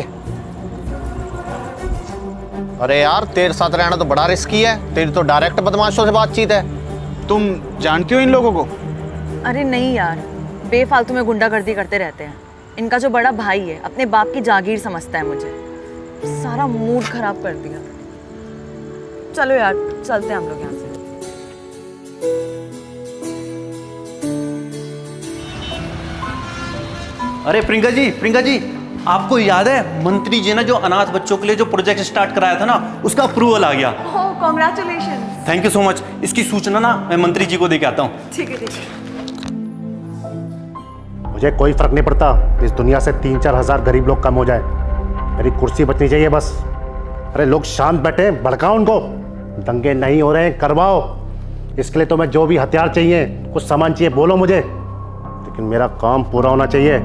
अरे यार, तेरे साथ रहना तो बड़ा रिस्की है, तेरी तो डायरेक्ट बदमाशों से बातचीत है। तुम जानती हो इन लोगों को? अरे नहीं यार, बेफालतू में गुंडागर्दी करते रहते हैं। इनका जो बड़ा भाई है अपने बाप की जागीर समझता है मुझे, सारा मूड खराब कर दिया। चलो यार, चलते हैं हम लोग यहाँ से। अरे प्रियंका जी, आपको याद है मंत्री जी ने जो अनाथ बच्चों के लिए जो प्रोजेक्ट स्टार्ट कराया था ना, उसका अप्रूवल आ गया। Oh, congratulations. Thank you so much. इसकी सूचना ना मैं मंत्री जी को दे के आता हूँ। ठीक है, ठीक है। मुझे कोई फर्क नहीं पड़ता, इस दुनिया से 3-4 हज़ार गरीब लोग कम हो जाए, मेरी कुर्सी बचनी चाहिए बस। अरे लोग शांत बैठे, भड़काओ उनको। दंगे नहीं हो रहे हैं, करवाओ। इसके लिए तो मैं जो भी हथियार चाहिए, कुछ सामान चाहिए, बोलो मुझे, लेकिन मेरा काम पूरा होना चाहिए।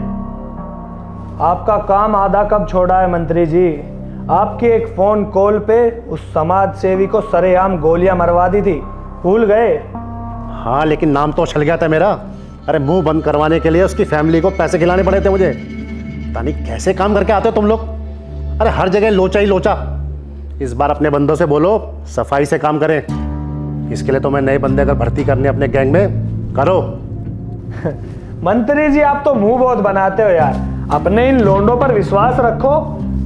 आपका काम आधा कब छोड़ा है मंत्री जी? आपकी एक फोन कॉल पे उस समाज सेवी को सरेआम गोलियां मरवा दी थी, भूल गए? हाँ, लेकिन नाम तो उछल गया था मेरा। अरे मुंह बंद करवाने के लिए उसकी फैमिली को पैसे खिलाने पड़े थे मुझे। पता नहीं कैसे काम करके आते हो तुम लोग। अरे हर जगह लोचा ही लोचा। इस बार अपने बंदों से बोलो सफाई से काम करें। इसके लिए तो मैं नए बंदे अगर भर्ती करने अपने गैंग में, करो। मंत्री जी, आप तो मुंह बहुत बनाते हो यार। अपने इन लोंडों पर विश्वास रखो,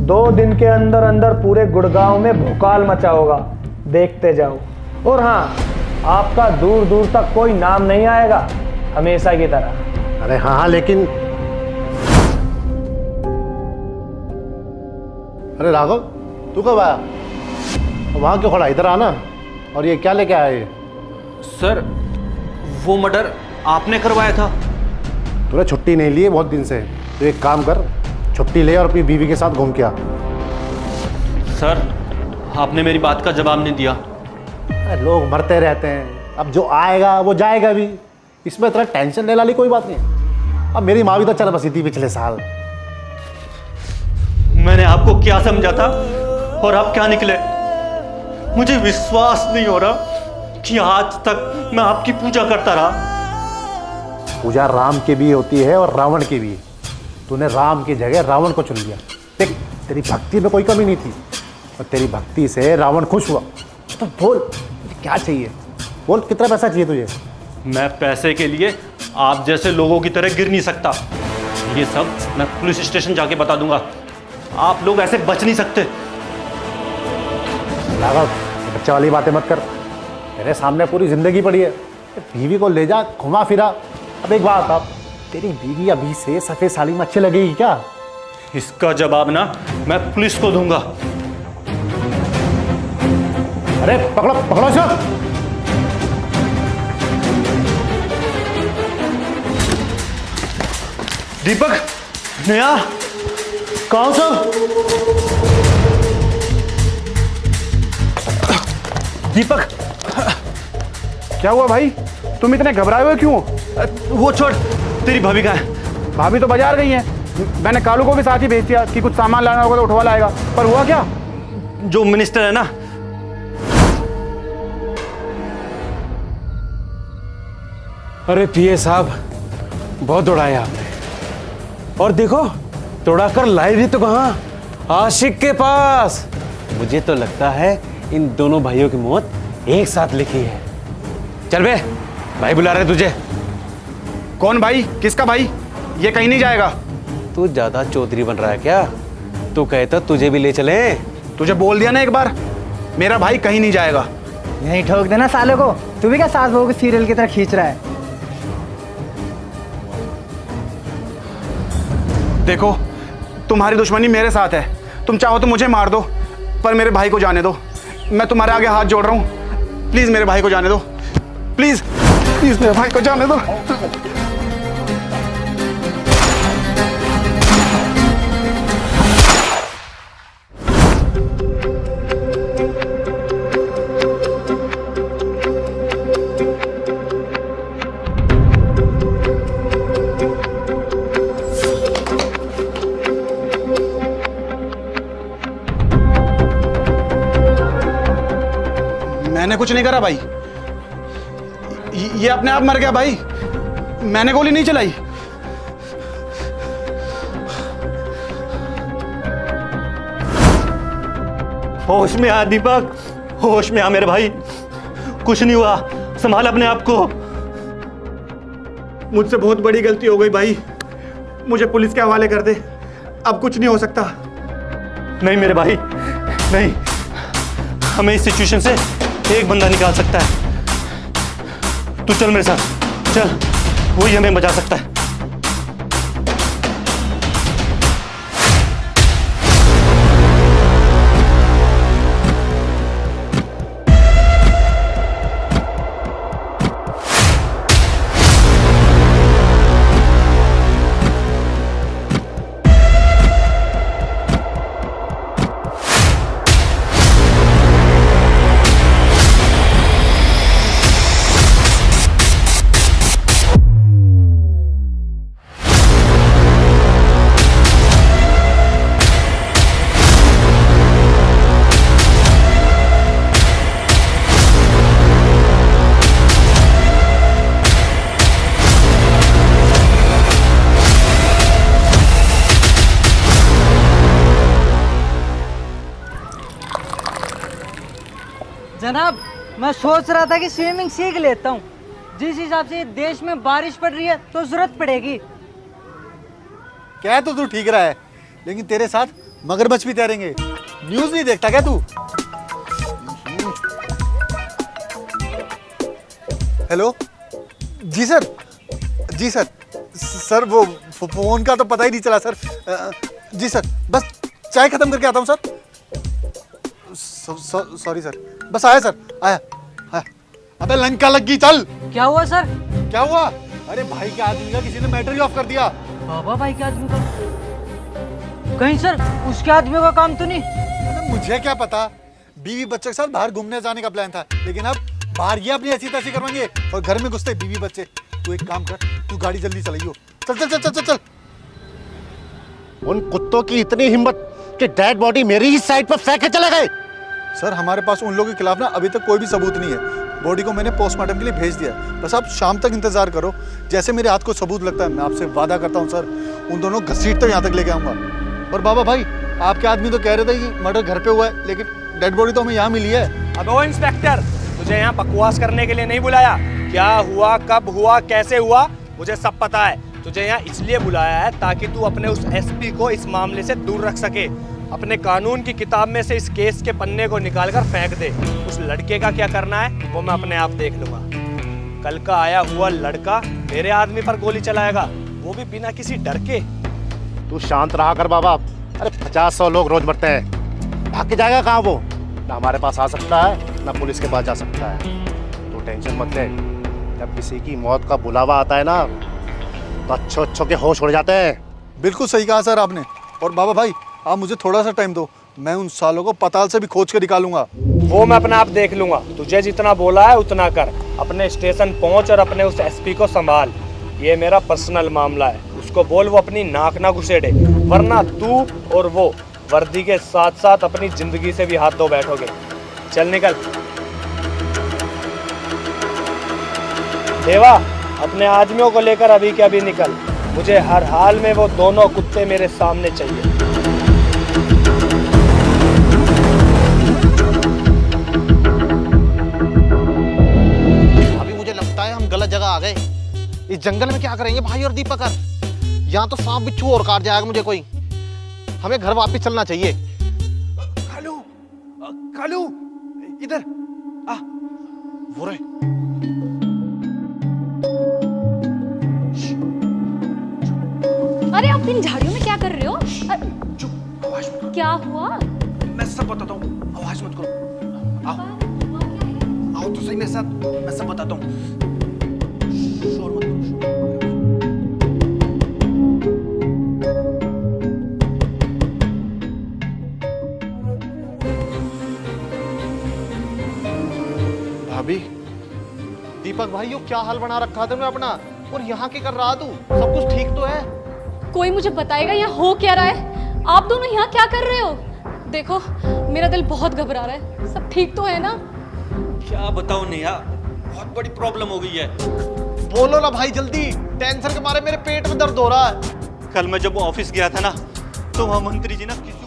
2 दिन के अंदर अंदर पूरे गुड़गांव में भूकाल मचा होगा। देखते जाओ। और हाँ, आपका दूर दूर तक कोई नाम नहीं आएगा, हमेशा की तरह। अरे हाँ हाँ, लेकिन अरे राघव, तू कब आया? वहाँ क्यों खड़ा? इधर आना। और ये क्या लेके आया ये? सर, वो मर्डर आपने करवाया था। तूने छुट्टी नहीं ली है बहुत दिन से, तो एक काम कर, छुट्टी ले और अपनी बीवी के साथ घूम के आ। सर, आपने मेरी बात का जवाब नहीं दिया। अरे लोग मरते रहते हैं, अब जो आएगा वो जाएगा भी, इसमें इतना टेंशन लेने वाली कोई बात नहीं। अब मेरी माँ भी तो चल बसी थी पिछले साल। मैंने आपको क्या समझा था और आप क्या निकले। मुझे विश्वास नहीं हो रहा कि आज तक मैं आपकी पूजा करता रहा। पूजा राम की भी होती है और रावण की भी। तूने राम की जगह रावण को चुन लिया। देख, तेरी भक्ति में कोई कमी नहीं थी और तेरी भक्ति से रावण खुश हुआ। तो बोल, क्या चाहिए? बोल, कितना पैसा चाहिए तुझे? मैं पैसे के लिए आप जैसे लोगों की तरह गिर नहीं सकता। ये सब मैं पुलिस स्टेशन जाके बता दूंगा। आप लोग ऐसे बच नहीं सकते। राघव, बच्चा वाली बातें मत कर। मेरे सामने पूरी जिंदगी पड़ी है। बीवी को ले जा, घुमा फिरा। अब एक बात, आप तेरी बीवी अभी से सफेद साड़ी में अच्छी लगेगी क्या? इसका जवाब ना मैं पुलिस को दूंगा। अरे पकड़ो पकड़ो इसे। दीपक, नया कौन सा? दीपक, क्या हुआ भाई? तुम इतने घबराए हुए क्यों? वो छोड़, तेरी भाभी कहाँ है? भाभी तो बाजार गई हैं। मैंने कालू को भी साथ ही भेज दिया कि कुछ सामान लाना होगा तो उठवा लाएगा। पर हुआ क्या? जो मिनिस्टर है ना, अरे पीए साहब, बहुत दौड़ाया आपने। और देखो, दौड़ाकर लाए भी तो कहाँ? आशिक के पास। मुझे तो लगता है इन दोनों भाइयों की मौत एक साथ लिखी है। चल बे, भाई बुला रहे तुझे। कौन भाई? किसका भाई? ये कहीं नहीं जाएगा। तू ज्यादा चौधरी बन रहा है क्या? तू कहता तुझे भी ले चले। तुझे बोल दिया ना एक बार, मेरा भाई कहीं नहीं जाएगा। यही ठोक देना साले को। तू भी क्या सास बहू के सीरियल की तरह खींच रहा है? देखो, तुम्हारी दुश्मनी मेरे साथ है। तुम चाहो तो मुझे मार दो, पर मेरे भाई को जाने दो। मैं तुम्हारे आगे हाथ जोड़ रहा हूँ। प्लीज मेरे भाई को जाने दो। प्लीज प्लीज मेरे भाई को जाने दो। मैंने कुछ नहीं करा भाई। ये अपने आप मर गया भाई। मैंने गोली नहीं चलाई। होश में आ दीपक, होश में आ मेरे भाई। कुछ नहीं हुआ, संभाल अपने आप को। मुझसे बहुत बड़ी गलती हो गई भाई। मुझे पुलिस के हवाले कर दे। अब कुछ नहीं हो सकता। नहीं मेरे भाई, नहीं। हमें इस सिचुएशन से एक बंदा निकाल सकता है। तू चल मेरे साथ, चल। वही हमें बचा सकता है। जनाब, मैं सोच रहा था कि स्विमिंग सीख लेता हूँ। जिस हिसाब से देश में बारिश पड़ रही है तो जरूरत पड़ेगी। क्या तो तू ठीक रहा है, लेकिन तेरे साथ मगरमच्छ भी तैरेंगे। न्यूज़ नहीं देखता क्या तू? हेलो जी सर, जी सर, सर वो फोन का तो पता ही नहीं चला सर। जी सर, बस चाय खत्म करके आता हूँ सर। सॉरी सर, बस आया सर, आया आया। अबे लंका लग गई, चल। क्या हुआ सर? क्या हुआ? अरे भाई के आदमी का किसी ने मैटर ही ऑफ कर दिया। बाबा भाई के आदमी का? कहीं सर उसके आदमी का काम तो नहीं? अरे मुझे क्या पता, बीवी बच्चे के साथ बाहर घूमने जाने का प्लान था, लेकिन अब बाहर ये अपनी ऐसी तैसी करवाएंगे और घर में घुसते बीवी बच्चे। तू एक काम कर, तू गाड़ी जल्दी चलाइयो। चल चल चल चल चल चल। उन कुत्तों की इतनी हिम्मत कि डेड बॉडी मेरी ही साइड पर फेंक के चले गए। सर हमारे पास उन लोगों के खिलाफ ना अभी तक कोई भी सबूत नहीं है। बॉडी को मैंने पोस्टमार्टम के लिए भेज दिया, बस आप शाम तक इंतजार करो। जैसे मेरे हाथ को सबूत लगता है मैं आपसे वादा करता हूँ सर, उन दोनों घसीट तो यहाँ तक लेके आऊंगा। और बाबा भाई, आपके आदमी तो कह रहे थे कि मर्डर घर पे हुआ है, लेकिन डेड बॉडी तो हमें यहाँ मिली है। अब वो इंस्पेक्टर, तुझे यहाँ बकवास करने के लिए नहीं बुलाया। क्या हुआ, कब हुआ, कैसे हुआ, मुझे सब पता है। तुझे यहाँ इसलिए बुलाया है ताकि तू अपने उस एसपी को इस मामले से दूर रख सके। अपने कानून की किताब में से इस केस के पन्ने को निकालकर फेंक दे। उस लड़के का क्या करना है वो मैं अपने आप देख लूंगा। कल का आया हुआ लड़का मेरे आदमी पर गोली चलाएगा, वो भी बिना किसी डर के। तू शांत रहा कर बाबा। अरे 50-100 लोग रोज मरते हैं, भाग के जाएगा कहाँ वो? ना हमारे पास आ सकता है ना पुलिस के पास जा सकता है। तो टेंशन मत ले, जब किसी की मौत का बुलावा आता है ना तो अच्छो के होश उड़ जाते हैं। बिल्कुल सही कहा सर आपने। और बाबा भाई, आप मुझे थोड़ा सा टाइम दो, मैं उन सालों को पताल से भी खोज के निकालूंगा। वो मैं अपने आप देख लूंगा। तुझे जितना बोला है उतना कर। अपने स्टेशन पहुंच और अपने उस एसपी को संभाल। ये मेरा पर्सनल मामला है। उसको बोल वो अपनी नाक ना घुसेड़े, वरना तू और वो वर्दी के साथ साथ अपनी जिंदगी से भी हाथ धो बैठोगे। चल निकल। देवा, अपने आदमियों को लेकर अभी के अभी निकल। मुझे हर हाल में वो दोनों कुत्ते मेरे सामने चाहिए। अभी मुझे लगता है हम गलत जगह आ गए। इस जंगल में क्या करेंगे भाई और दीपक? यहाँ तो सांप बिच्छू और काट जाएगा मुझे कोई। हमें घर वापस चलना चाहिए। कालू, कालू, इधर आ। वो रे। अरे आप इन झाड़ियों में क्या कर रहे हो? चुप, आवाज मत करो। क्या हुआ? मैं सब बताता हूँ, आवाज मत करो। आओ, आओ तो सही मेरे साथ, मैं सब बताता हूँ। शोर मत करो। भाभी, दीपक भाई, यो क्या हाल बना रखा तुमने अपना? और यहाँ क्या कर रहा तू? सब कुछ ठीक तो है? कोई मुझे बताएगा यहाँ हो क्या रहा है? आप दोनों यहाँ क्या कर रहे हो? देखो, मेरा दिल बहुत घबरा रहा है। सब ठीक तो है ना? क्या बताऊं नेहा, बहुत बड़ी प्रॉब्लम हो गई है। बोलो ना भाई जल्दी, टेंशन के मारे मेरे पेट में दर्द हो रहा है। कल मैं जब ऑफिस गया था ना, तो वहाँ मंत्री जी ना किसी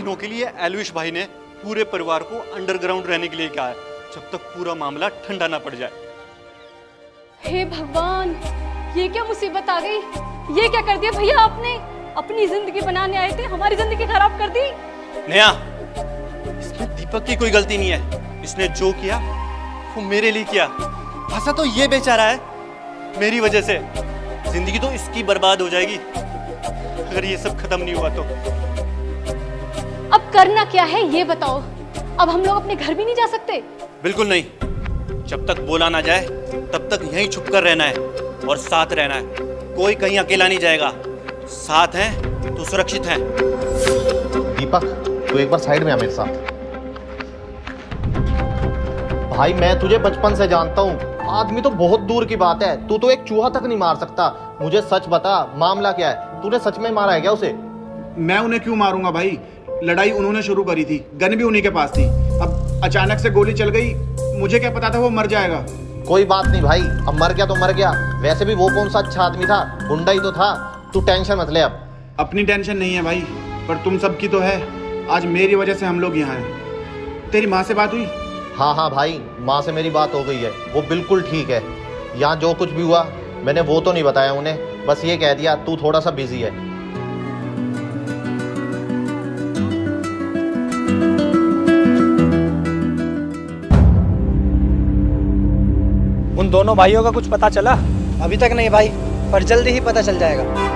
को के लिए एलविश भाई ने पूरे परिवार को अंडरग्राउंड रहने के लिए कहा है, जब तक पूरा मामला ठंडा ना पड़ जाए। हे भगवान, ये क्या मुसीबत आ गई? ये क्या कर दिया भैया आपने? अपनी जिंदगी बनाने आए थे, हमारी जिंदगी खराब कर दी। नेहा, इसमें दीपक की कोई गलती नहीं है। इसने जो किया वो मेरे लिए किया। फंसा तो ये बेचारा है, मेरी वजह से। जिंदगी तो इसकी बर्बाद हो जाएगी अगर ये सब खत्म नहीं हुआ तो। अब करना क्या है ये बताओ? अब हम लोग अपने घर भी नहीं जा सकते? बिल्कुल नहीं। जब तक बोला ना जाए तब तक यहीं छुप कर रहना है और साथ रहना है। कोई कहीं अकेला नहीं जाएगा। साथ हैं तो सुरक्षित हैं। दीपक, तू एक बार साइड में आ मेरे साथ। भाई, मैं तुझे बचपन से जानता हूँ। आदमी तो बहुत दूर की बात है, तू तो एक चूहा तक नहीं मार सकता। मुझे सच बता, मामला क्या है? तूने सच में मारा है क्या उसे? मैं उन्हें क्यों मारूंगा भाई? लड़ाई उन्होंने शुरू करी थी, गन भी उन्हीं के पास थी। अब अचानक से गोली चल गई, मुझे क्या पता था वो मर जाएगा। कोई बात नहीं भाई, अब मर गया तो मर गया। वैसे भी वो कौन सा अच्छा आदमी था, गुंडा ही तो था। तू टेंशन मत ले अब। अपनी टेंशन नहीं है भाई, पर तुम सबकी तो है। आज मेरी वजह से हम लोग यहाँ हैं। तेरी माँ से बात हुई? हाँ हाँ भाई, माँ से मेरी बात हो गई है, वो बिल्कुल ठीक है। यहाँ जो कुछ भी हुआ मैंने वो तो नहीं बताया उन्हें, बस ये कह दिया तू थोड़ा सा बिजी है। उन दोनों भाइयों का कुछ पता चला? अभी तक नहीं भाई, पर जल्दी ही पता चल जाएगा।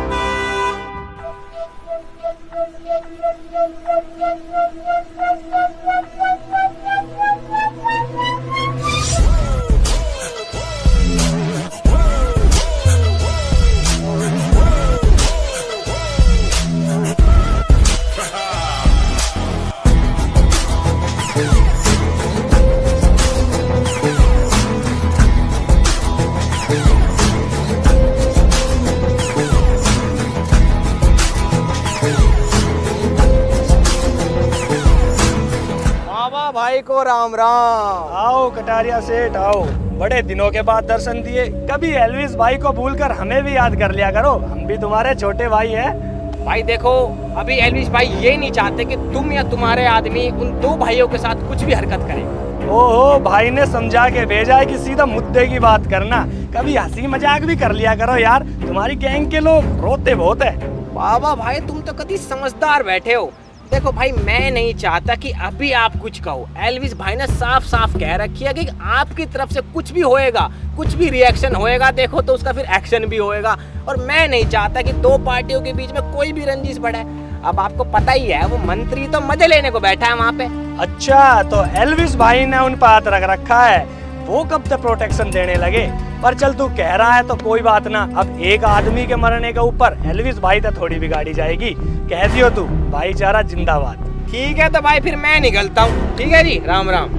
भाई को राम राम। आओ कटारिया सेठ आओ, बड़े दिनों के बाद दर्शन दिए। कभी एल्विस भाई को भूलकर हमें भी याद कर लिया करो, हम भी तुम्हारे छोटे भाई हैं। भाई देखो, अभी एल्विस भाई ये नहीं चाहते कि तुम या तुम्हारे आदमी उन दो भाइयों के साथ कुछ भी हरकत करें। ओहो, भाई ने समझा के भेजा है कि सीधा मुद्दे की बात करना। कभी हंसी मजाक भी कर लिया करो यार, तुम्हारी गैंग के लोग रोते बहुत है। बाबा भाई तुम तो कभी समझदार बैठे हो। देखो भाई, मैं नहीं चाहता कि अभी आप कुछ कहो। एल्विस भाई ने साफ साफ कह रखी है कि आपकी तरफ से कुछ भी होएगा, कुछ भी रिएक्शन होएगा, देखो तो उसका फिर एक्शन भी होएगा। और मैं नहीं चाहता कि दो पार्टियों के बीच में कोई भी रंजिश बढ़े। अब आपको पता ही है, वो मंत्री तो मजे लेने को बैठा है वहाँ पे। अच्छा, तो एल्विस भाई ने उन पर हाथ रख रखा है, वो कब तक प्रोटेक्शन देने लगे? पर चल तू कह रहा है तो कोई बात ना। अब एक आदमी के मरने के ऊपर एल्विस भाई तो थोड़ी बिगाड़ी जाएगी। कह दियो तू, भाईचारा जिंदाबाद। ठीक है तो भाई फिर मैं निकलता हूँ। ठीक है जी, राम राम।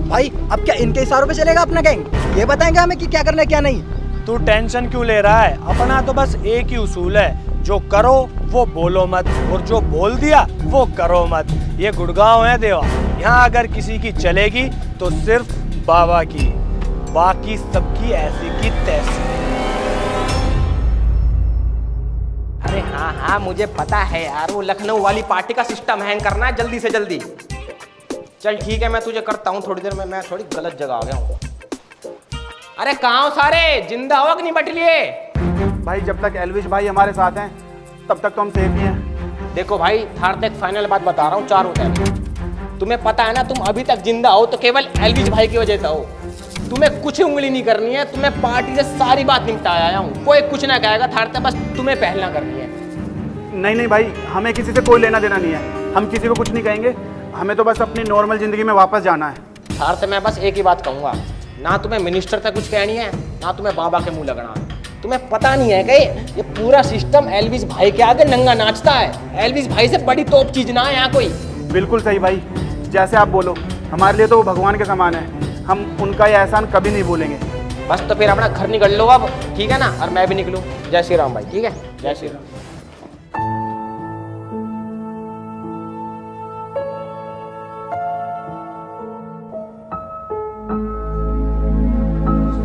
भाई अब क्या इनके इशारों पे चलेगा अपना गैंग? ये बताएंगे हमें कि क्या करना है क्या नहीं? तू टेंशन क्यों ले रहा है? अपना तो बस एक ही उसूल है, जो करो वो बोलो मत, और जो बोल दिया वो करो मत। ये गुड़गांव है देवा, यहाँ अगर किसी की चलेगी तो सिर्फ बाबा की, बाकी सबकी ऐसी की तैसी। अरे हाँ हाँ, मुझे पता है यार, वो लखनऊ वाली पार्टी का सिस्टम हैंग करना है जल्दी से जल्दी। चल ठीक है, मैं तुझे करता हूँ थोड़ी देर में। मैं थोड़ी गलत जगह आ गया हूँ। अरे कहाँ हो सारे, जिंदा हो कि नहीं बट लिए? भाई जब तक एल्विस भाई हमारे साथ हैं तब तक तो हम सेफ ही हैं। देखो भाई, थार तक फाइनल बात बता रहा हूँ, 4 होता है। तुम्हें पता है ना, तुम अभी तक जिंदा हो तो केवल एल्विस भाई की वजह से हो। तुम्हें कुछ उंगली नहीं करनी है, तुम्हें पार्टी से सारी बात निपटा आया हूँ। कोई कुछ ना कहेगा थार तक, बस तुम्हें पहलना करनी है। नहीं नहीं भाई, हमें किसी से कोई लेना देना नहीं है, हम किसी को कुछ नहीं कहेंगे। हमें तो बस अपनी नॉर्मल जिंदगी में वापस जाना है। थार तक मैं बस एक ही बात कहूँगा, ना तुम्हें मिनिस्टर तक कुछ कहनी है, ना तुम्हें बाबा के मुंह लगना है। तुम्हें पता नहीं है कि ये पूरा सिस्टम एल्विस भाई के आगे नंगा नाचता है। एल्विस भाई से बड़ी तोप चीज ना है यहाँ कोई। बिल्कुल सही भाई, जैसे आप बोलो, हमारे लिए तो वो भगवान के समान है। हम उनका ये एहसान कभी नहीं भूलेंगे। बस तो फिर अपना घर निकल लो अब, ठीक है ना? और मैं भी निकलूँ। जय श्री राम भाई। ठीक है, जय श्री राम।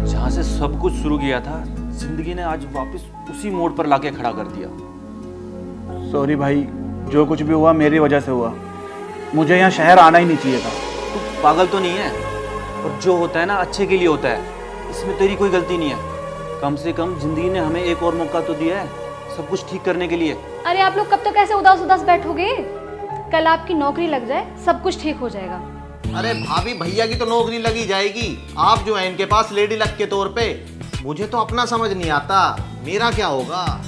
जहाँ से सब कुछ शुरू किया था, जिंदगी ने आज वापस उसी मोड़ पर लाके खड़ा कर दिया। सॉरी भाई, जो कुछ भी हुआ मेरी वजह से हुआ। मुझे यहाँ शहर आना ही नहीं चाहिए था। तू पागल तो नहीं है? और जो होता है ना अच्छे के लिए होता है, इसमें तेरी कोई गलती नहीं है। कम से कम जिंदगी ने हमें एक और मौका तो दिया है सब कुछ ठीक करने के लिए। अरे आप लोग कब तक ऐसे उदास उदास बैठोगे? कल आपकी नौकरी लग जाए, सब कुछ ठीक हो जाएगा। अरे भाभी, भैया की तो नौकरी लगी जाएगी। आप जो है इनके पास लेडी लक के तौर पे। मुझे तो अपना समझ नहीं आता, मेरा क्या होगा?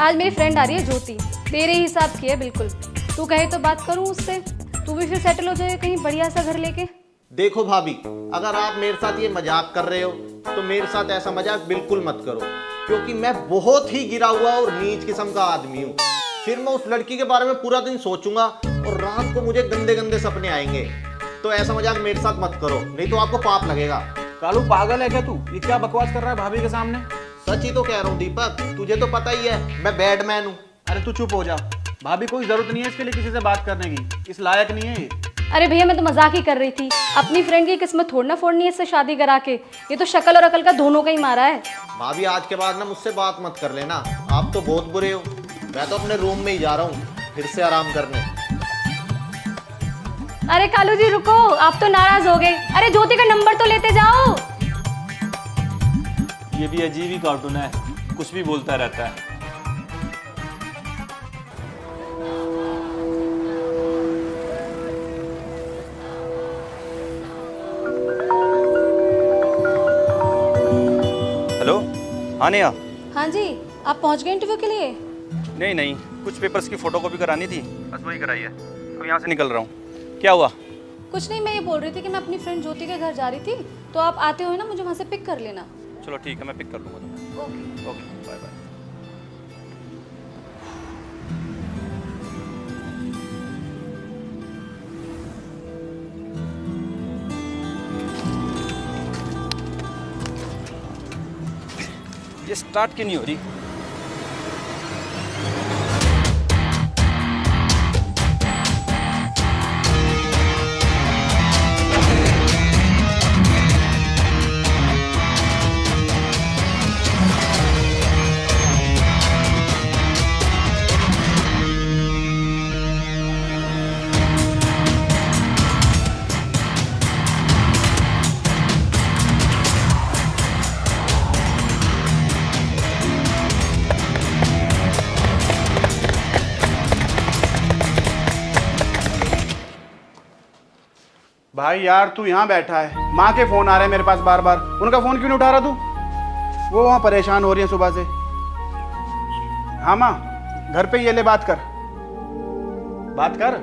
आज मेरी फ्रेंड आ रही है ज्योति, तेरे हिसाब की है बिल्कुल। तू कहे तो बात करूं उससे, तू भी फिर सेटल हो जाए कहीं बढ़िया सा घर लेके। देखो भाभी, अगर आप मेरे साथ ये मजाक कर रहे हो तो मेरे साथ ऐसा मजाक बिल्कुल मत करो, क्योंकि मैं बहुत ही गिरा हुआ और नीच किस्म का आदमी हूँ। फिर मैं उस लड़की के बारे में पूरा दिन सोचूंगा और रात को मुझे गंदे गंदे सपने आएंगे। तो ऐसा मजाक मेरे साथ मत करो, नहीं तो आपको पाप लगेगा। कालू पागल है क्या तू? ये क्या बकवास कर रहा है भाभी के सामने? सच ही तो कह रहा हूँ दीपक, तुझे तो पता ही है मैं बैडमैन हूँ। अरे तू चुप हो जा। भाभी कोई जरूरत नहीं है इसके लिए किसी से बात करने की, इस लायक नहीं है ये। अरे भैया मैं तो मजाक ही कर रही थी। अपनी फ्रेंड की किस्मत थोड़ी ना फोड़नी है इससे शादी करा के। ये तो शक्ल और अकल का दोनों का ही मारा है। भाभी आज के बाद ना मुझसे बात मत कर लेना, आप तो बहुत बुरे हो। मैं तो अपने रूम में ही जा रहा हूँ फिर से आराम करने। अरे कालू जी रुको, आप तो नाराज हो गए। अरे ज्योति का नंबर तो लेते जाओ। ये भी अजीब ही कार्टून है, कुछ भी बोलता रहता है। हेलो, हाँ नेहा। हाँ जी, आप पहुंच गए इंटरव्यू के लिए? नहीं नहीं, कुछ पेपर्स की फोटोकॉपी करानी थी, बस वही कराई है। तो यहाँ से निकल रहा हूँ। क्या हुआ? कुछ नहीं, मैं ये बोल रही थी कि मैं अपनी फ्रेंड ज्योति के घर जा रही थी, तो आप आते हुए ना मुझे वहाँ से पिक कर लेना। चलो ठीक है, मैं पिक कर लूँगा तुम्हें। Okay okay, bye bye. ये स्टार्ट क्यों नहीं हो रही? भाई यार तू यहाँ बैठा है, माँ के फोन आ रहे हैं मेरे पास बार बार, उनका फोन क्यों नहीं उठा रहा तू? वो वहाँ परेशान हो रही है सुबह से। हाँ माँ, घर पे ये ले बात कर, बात कर।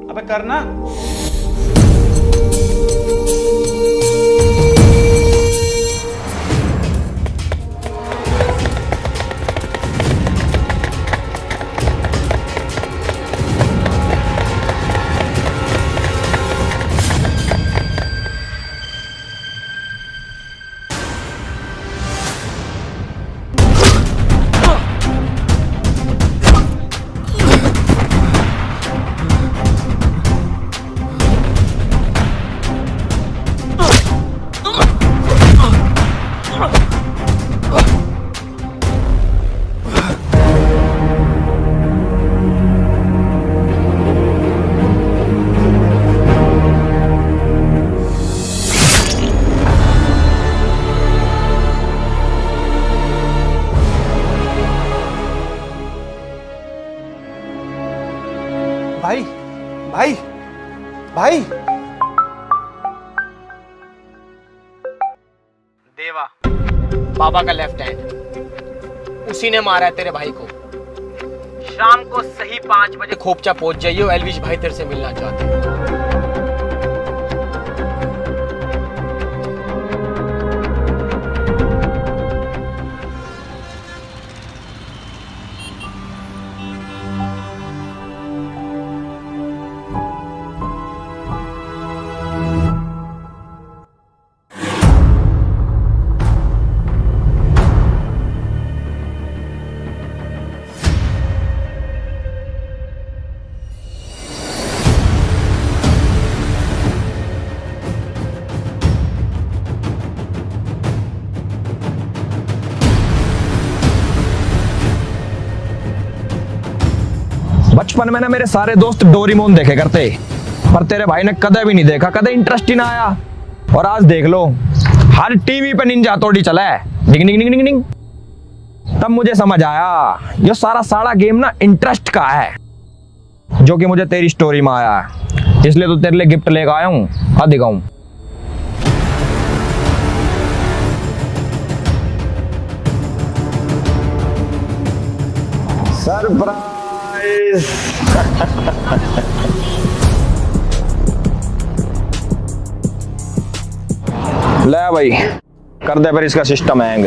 अबे करना। भाई भाई भाई देवा, बाबा का लेफ्ट हैंड, उसी ने मारा है तेरे भाई को। शाम को सही 5 बजे खोपचा पहुंच जाइयो, एलविश भाई तेरे से मिलना चाहते हैं। बचपन में ना मेरे सारे दोस्त डोरेमोन देखे करते, पर तेरे भाई ने कदे भी नहीं देखा, कदे इंटरेस्ट ही ना आया। और आज देख लो, हर टीवी पे निंजा हथौड़ी चला है, डिंग डिंग डिंग डिंग डिंग। तब मुझे समझ आया ये सारा गेम ना इंटरेस्ट का है, जो कि मुझे तेरी स्टोरी में आया है। इसलिए तो तेरे लिए गिफ्ट लेकर आया हूँ, हाँ दिखाऊं। सरप्राइज। ले भाई, कर दे फिर इसका सिस्टम हैंग।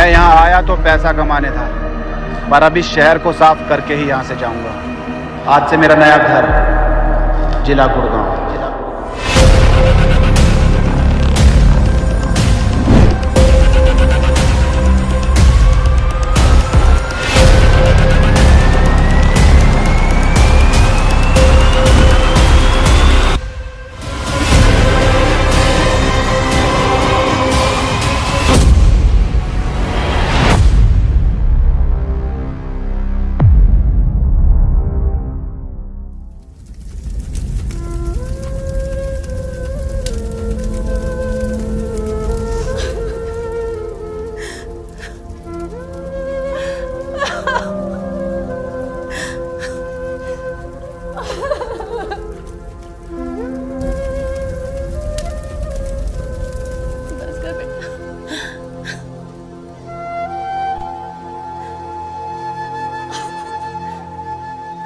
मैं यहाँ आया तो पैसा कमाने था, पर अभी शहर को साफ करके ही यहाँ से जाऊंगा। आज से मेरा नया घर जिला गुड़गांव।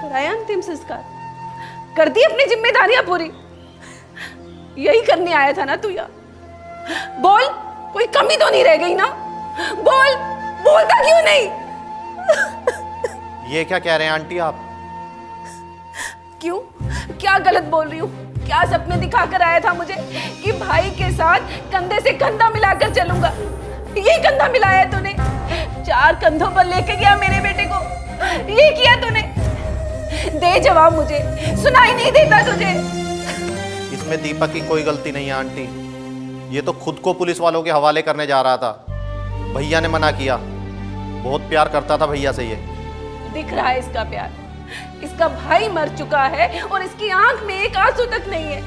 कराया अंतिम संस्कार, कर दी अपनी जिम्मेदारियां पूरी। यही करने आया था ना तू यहाँ? बोल, कोई कमी तो नहीं रह गई ना? बोल, बोलता क्यों नहीं? ये क्या कह रहे हैं आंटी आप? क्यों, क्या गलत बोल रही हूँ? क्या सपने दिखा कर आया था मुझे कि भाई के साथ कंधे से कंधा मिलाकर चलूंगा? ये कंधा मिलाया तूने, 4 कंधों पर लेके गया मेरे बेटे को। ये किया तूने। दे जवाब मुझे, सुनाई नहीं देता तुझे? इसमें दीपक की कोई गलती नहीं है आंटी, ये तो खुद को पुलिस वालों के हवाले करने जा रहा था। भैया ने मना किया, बहुत प्यार करता था भैया से। ये दिख रहा है इसका प्यार। इसका भाई मर चुका है और इसकी आंख में एक आंसू तक नहीं है।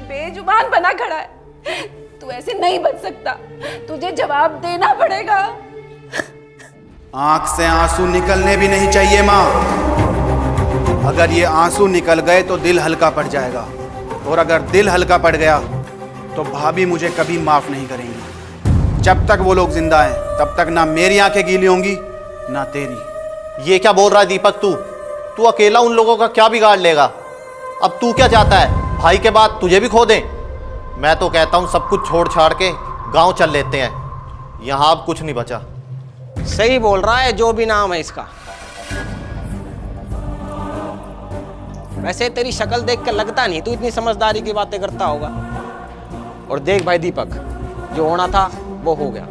बेजुबान बना खड़ा है। तू ऐसे नहीं बच सकता, तुझे जवाब देना पड़ेगा। आंख से आंसू निकलने भी नहीं चाहिए माँ। अगर ये आंसू निकल गए तो दिल हल्का पड़ जाएगा, और अगर दिल हल्का पड़ गया तो भाभी मुझे कभी माफ नहीं करेंगी। जब तक वो लोग जिंदा हैं तब तक ना मेरी आंखें गीली होंगी ना तेरी। ये क्या बोल रहा है दीपक? तू अकेला उन लोगों का क्या बिगाड़ लेगा? अब तू क्या चाहता है, भाई के बाद तुझे भी खो दें? मैं तो कहता हूँ सब कुछ छोड़ छाड़ के गांव चल लेते हैं, यहाँ अब कुछ नहीं बचा। सही बोल रहा है जो भी नाम है इसका। वैसे तेरी शक्ल देख कर लगता नहीं तू इतनी समझदारी की बातें करता होगा। और देख भाई दीपक, जो होना था वो हो गया,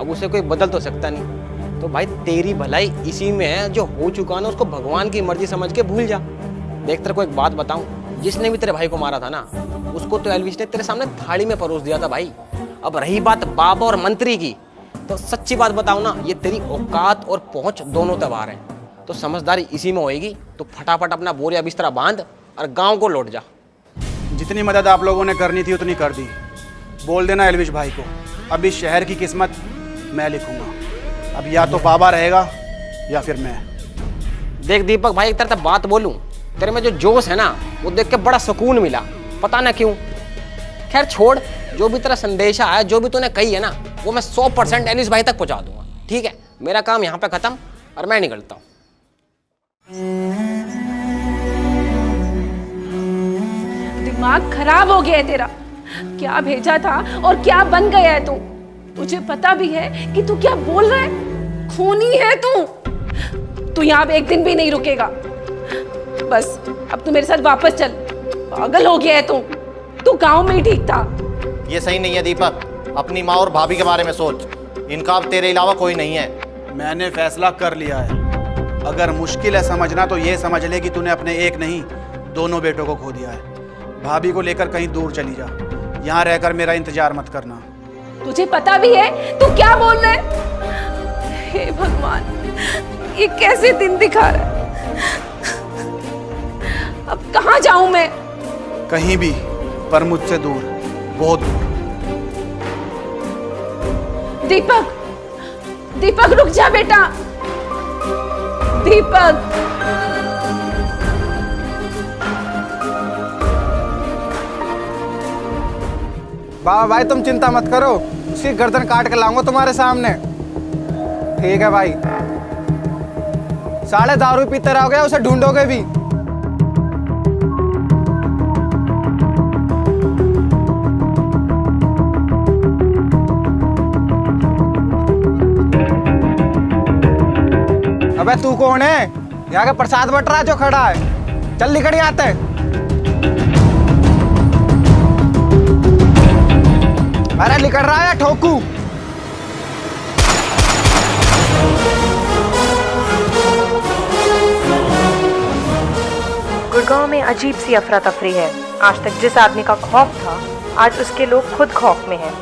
अब उसे कोई बदल तो सकता नहीं। तो भाई तेरी भलाई इसी में है, जो हो चुका ना उसको भगवान की मर्जी समझ के भूल जा। देख तेरे को एक बात बताऊं, जिसने भी तेरे भाई को मारा था ना, उसको तो एल्विस ने तेरे सामने थाली में परोस दिया था भाई। अब रही बात बाबा और मंत्री की, तो सच्ची बात बताऊं ना, ये तेरी औकात और पहुंच दोनों तबार है। तो समझदारी इसी में होएगी, तो फटाफट अपना बोरिया बिस्तरा बांध और गांव को लौट जा। जितनी मदद आप लोगों ने करनी थी उतनी कर दी। बोल देना एल्विश भाई को, अब इस शहर की किस्मत मैं लिखूंगा। अब या तो बाबा रहेगा या फिर मैं। देख दीपक भाई, एक तरह बात बोलूं, तेरे में जो जोश है ना वो देख के बड़ा सुकून मिला, पता ना क्यों। खैर छोड़, जो भी तेरा संदेशा है, जो भी तूने कही है ना, वो मैं 100% एलिस भाई तक पहुंचा दूंगा। ठीक है, मेरा काम यहाँ पे खत्म और मैं निकलता हूँ। दिमाग खराब हो गया है तेरा। क्या भेजा था और क्या बन गया है तू? तुझे पता भी है कि तू क्या बोल रहा है? खूनी है तू यहाँ एक दिन भी नहीं रुकेगा। बस अब तू मेरे साथ वापस चल। पागल हो गया है तू गांव में ही ठीक था। ये सही नहीं है दीपक, अपनी माँ और भाभी के बारे में सोच। इनका अब तेरे अलावा कोई नहीं है। मैंने फैसला कर लिया है। अगर मुश्किल है समझना तो ये समझ ले कि तूने अपने एक नहीं दोनों बेटों को खो दिया है। भाभी को लेकर कहीं दूर चली जा, यहाँ रहकर मेरा इंतजार मत करना। तुझे पता भी है तू क्या बोल रहा है? हे भगवान, ये कैसे दिन दिखा रहा है? अब कहाँ जाऊं मैं? कहीं भी, पर मुझसे दूर, बहुत दूर। दीपक रुक जा बेटा। दीपक, बाबा भाई तुम चिंता मत करो, उसकी गर्दन काट के लाऊंगा तुम्हारे सामने। ठीक है भाई। साले दारू पीते रहोगे, उसे ढूंढोगे भी। अबे तू कौन है? यहाँ का प्रसाद बट रहा जो खड़ा है। चल निकल यहाँ से। अरे निकल रहा है ठोकू। गुड़गांव में अजीब सी अफरा तफरी है। आज तक जिस आदमी का खौफ था, आज उसके लोग खुद खौफ में हैं।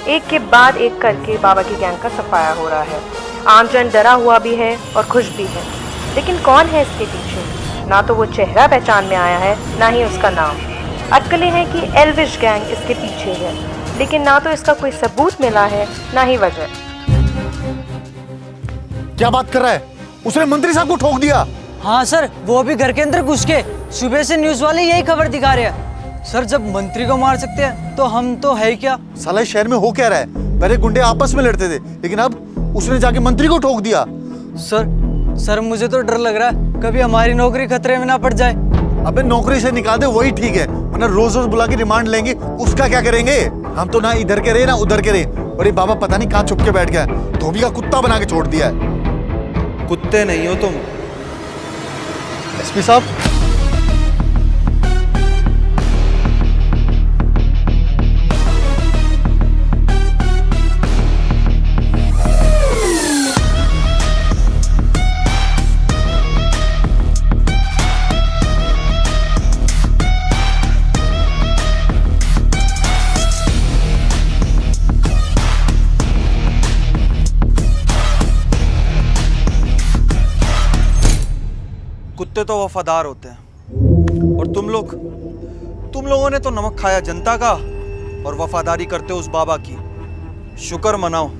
एक के बाद एक करके बाबा की गैंग का सफाया हो रहा है। आमजन डरा हुआ भी है और खुश भी है, लेकिन कौन है इसके पीछे? ना तो वो चेहरा पहचान में आया है, ना ही उसका नाम। अटकलें हैं कि एल्विश गैंग इसके पीछे है, लेकिन ना तो इसका कोई सबूत मिला है, ना ही वजह। क्या बात कर रहा है? उसने मंत्री साहब को ठोक दिया। हाँ सर, वो भी घर के अंदर घुस के। सुबह से न्यूज वाले यही खबर दिखा रहे हैं। सर, जब मंत्री को मार सकते हैं तो हम तो है क्या? साला शहर में हो क्या रहा है? पहले गुंडे आपस में लड़ते थे, लेकिन अब उसने जाके मंत्री को ठोक दिया। सर मुझे तो डर लग रहा है कभी हमारी नौकरी खतरे में ना पड़ जाए। अबे नौकरी से निकाल दे वही ठीक है, वरना रोज रोज बुला के रिमांड लेंगे, उसका क्या करेंगे? हम तो ना इधर के रहे ना उधर के रहे, और ये बाबा पता नहीं कहाँ छुप के बैठ गया, धोबी का कुत्ता बना के छोड़ दिया है। कुत्ते नहीं हो तुम। एसपी साहब, कुत्ते तो वफादार होते हैं, और तुम लोगों ने तो नमक खाया जनता का और वफादारी करते हो उस बाबा की। शुक्र मनाओ,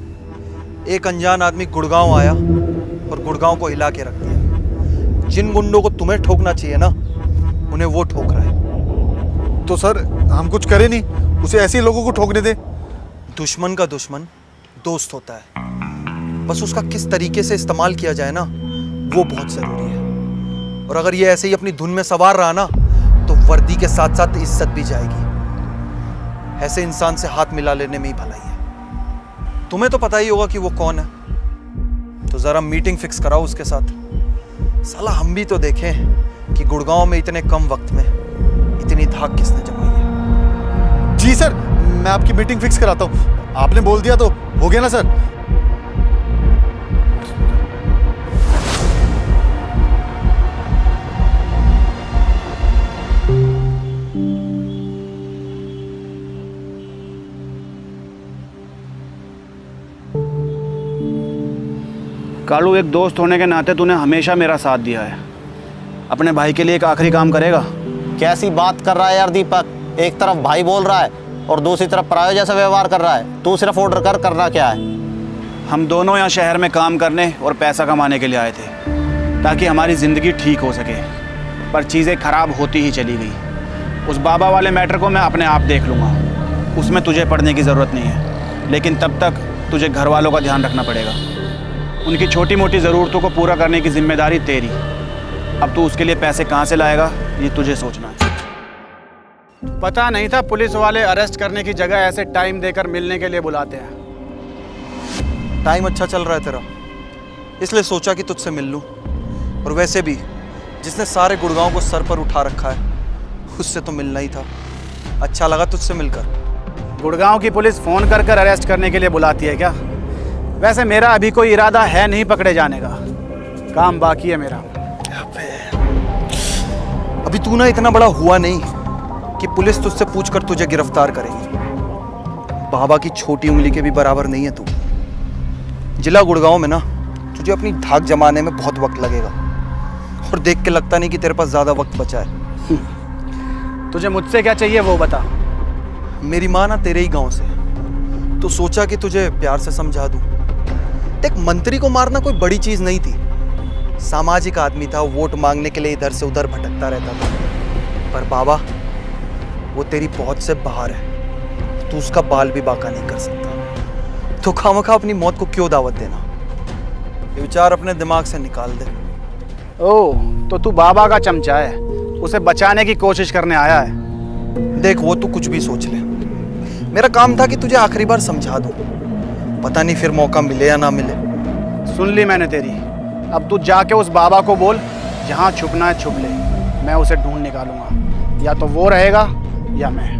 एक अनजान आदमी गुड़गांव आया और गुड़गांव को हिला के रख दिया। जिन गुंडों को तुम्हें ठोकना चाहिए ना, उन्हें वो ठोक रहा है। तो सर हम कुछ करें नहीं, उसे ऐसे लोगों को ठोकने दे। दुश्मन का दुश्मन दोस्त होता है, बस उसका किस तरीके से इस्तेमाल किया जाए ना, वो बहुत जरूरी है। और अगर ये ऐसे ही अपनी धुन में सवार रहा ना, तो वर्दी के साथ साथ इज्जत भी जाएगी। ऐसे इंसान से हाथ मिला लेने में ही भलाई है। तुम्हें तो पता ही होगा कि वो कौन है, तो जरा मीटिंग फिक्स कराओ उसके साथ। साला हम भी तो देखें कि गुड़गांव में इतने कम वक्त में इतनी धाक किसने जमाई है। जी सर, मैं आपकी मीटिंग फिक्स कराता हूँ। आपने बोल दिया तो हो गया ना सर। कालू, एक दोस्त होने के नाते तूने हमेशा मेरा साथ दिया है। अपने भाई के लिए एक आखिरी काम करेगा? कैसी बात कर रहा है यार दीपक? एक तरफ भाई बोल रहा है और दूसरी तरफ पराये जैसा व्यवहार कर रहा है। तू सिर्फ ऑर्डर करना क्या है? हम दोनों यहाँ शहर में काम करने और पैसा कमाने के लिए आए थे, ताकि हमारी ज़िंदगी ठीक हो सके, पर चीज़ें खराब होती ही चली गई। उस बाबा वाले मैटर को मैं अपने आप देख लूँगा, उसमें तुझे पढ़ने की ज़रूरत नहीं है। लेकिन तब तक तुझे घर वालों का ध्यान रखना पड़ेगा। उनकी छोटी मोटी ज़रूरतों को पूरा करने की जिम्मेदारी तेरी। अब तू उसके लिए पैसे कहाँ से लाएगा, ये तुझे सोचना है। पता नहीं था पुलिस वाले अरेस्ट करने की जगह ऐसे टाइम देकर मिलने के लिए बुलाते हैं। टाइम अच्छा चल रहा है तेरा, इसलिए सोचा कि तुझसे मिल लूं। और वैसे भी जिसने सारे गुड़गांव को सर पर उठा रखा है, उससे तो मिलना ही था। अच्छा लगा तुझसे मिलकर। गुड़गांव की पुलिस फ़ोन कर कर अरेस्ट करने के लिए बुलाती है क्या? वैसे मेरा अभी कोई इरादा है नहीं पकड़े जाने का, काम बाकी है मेरा। अभी तू ना इतना बड़ा हुआ नहीं कि पुलिस तुझसे पूछकर तुझे गिरफ्तार करेगी। बाबा की छोटी उंगली के भी बराबर नहीं है तू। जिला गुड़गांव में ना तुझे अपनी धाक जमाने में बहुत वक्त लगेगा, और देख के लगता नहीं कि तेरे पास ज्यादा वक्त बचा है। तुझे मुझसे क्या चाहिए वो बता। मेरी माँ ना तेरे ही गांव से, तो सोचा कि तुझे प्यार से समझा दूं। एक मंत्री को मारना कोई बड़ी चीज नहीं थी। सामाजिक आदमी था, वोट मांगने के लिए इधर से उधर भटकता रहता था। पर बाबा, वो तेरी पहुंच से बाहर है, तू उसका बाल भी बाका नहीं कर सकता। तो खामखा अपनी मौत को क्यों दावत देना? ये विचार अपने दिमाग से निकाल दे। ओह, तो तू बाबा का चमचा है, उसे बचाने की कोशिश करने आया है। देख, वो तू कुछ भी सोच ले, मेरा काम था कि तुझे आखिरी बार समझा दूं। पता नहीं फिर मौका मिले या ना मिले। सुन ली मैंने तेरी, अब तू जाके उस बाबा को बोल, जहाँ छुपना है छुप ले, मैं उसे ढूंढ निकालूंगा। या तो वो रहेगा या मैं।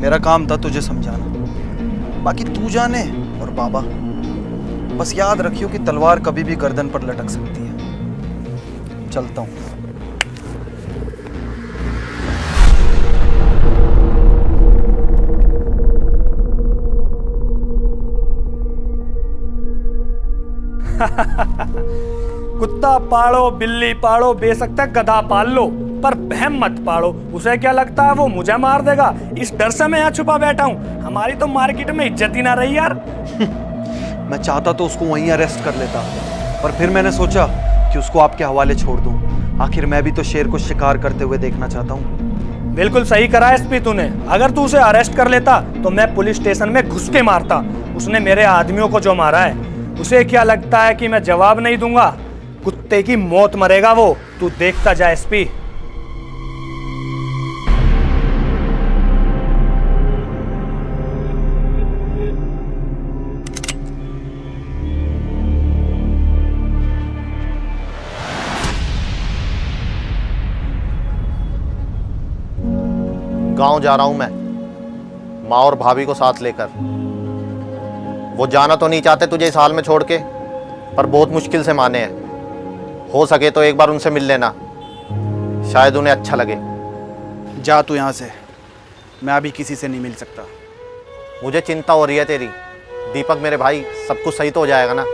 मेरा काम था तुझे समझाना, बाकी तू जाने। और बाबा, बस याद रखियो कि तलवार कभी भी गर्दन पर लटक सकती है। चलता हूँ। कुत्ता पालो, बिल्ली पालो, बेशक गधा पाल लो, पर बहम मत पालो। उसे क्या लगता है वो मुझे मार देगा? इस डर से मैं यहाँ छुपा बैठा हूँ। हमारी तो मार्केट में इज्जत ही ना रही यार। मैं चाहता तो उसको वहीं अरेस्ट कर लेता, पर फिर मैंने सोचा कि उसको आपके हवाले छोड़ दूं। आखिर मैं भी तो शेर को शिकार करते हुए देखना चाहता हूँ। बिल्कुल सही करा एसपी तूने। अगर तू उसे अरेस्ट कर लेता तो मैं पुलिस स्टेशन में घुस के मारता। उसने मेरे आदमियों को जो मारा है, उसे क्या लगता है कि मैं जवाब नहीं दूंगा? कुत्ते की मौत मरेगा वो, तू देखता जा एसपी। गांव जा रहा हूं मैं, माँ और भाभी को साथ लेकर। वो जाना तो नहीं चाहते तुझे इस हाल में छोड़ के, पर बहुत मुश्किल से माने हैं। हो सके तो एक बार उनसे मिल लेना, शायद उन्हें अच्छा लगे। जा तू यहाँ से, मैं अभी किसी से नहीं मिल सकता। मुझे चिंता हो रही है तेरी। दीपक मेरे भाई, सब कुछ सही तो हो जाएगा ना?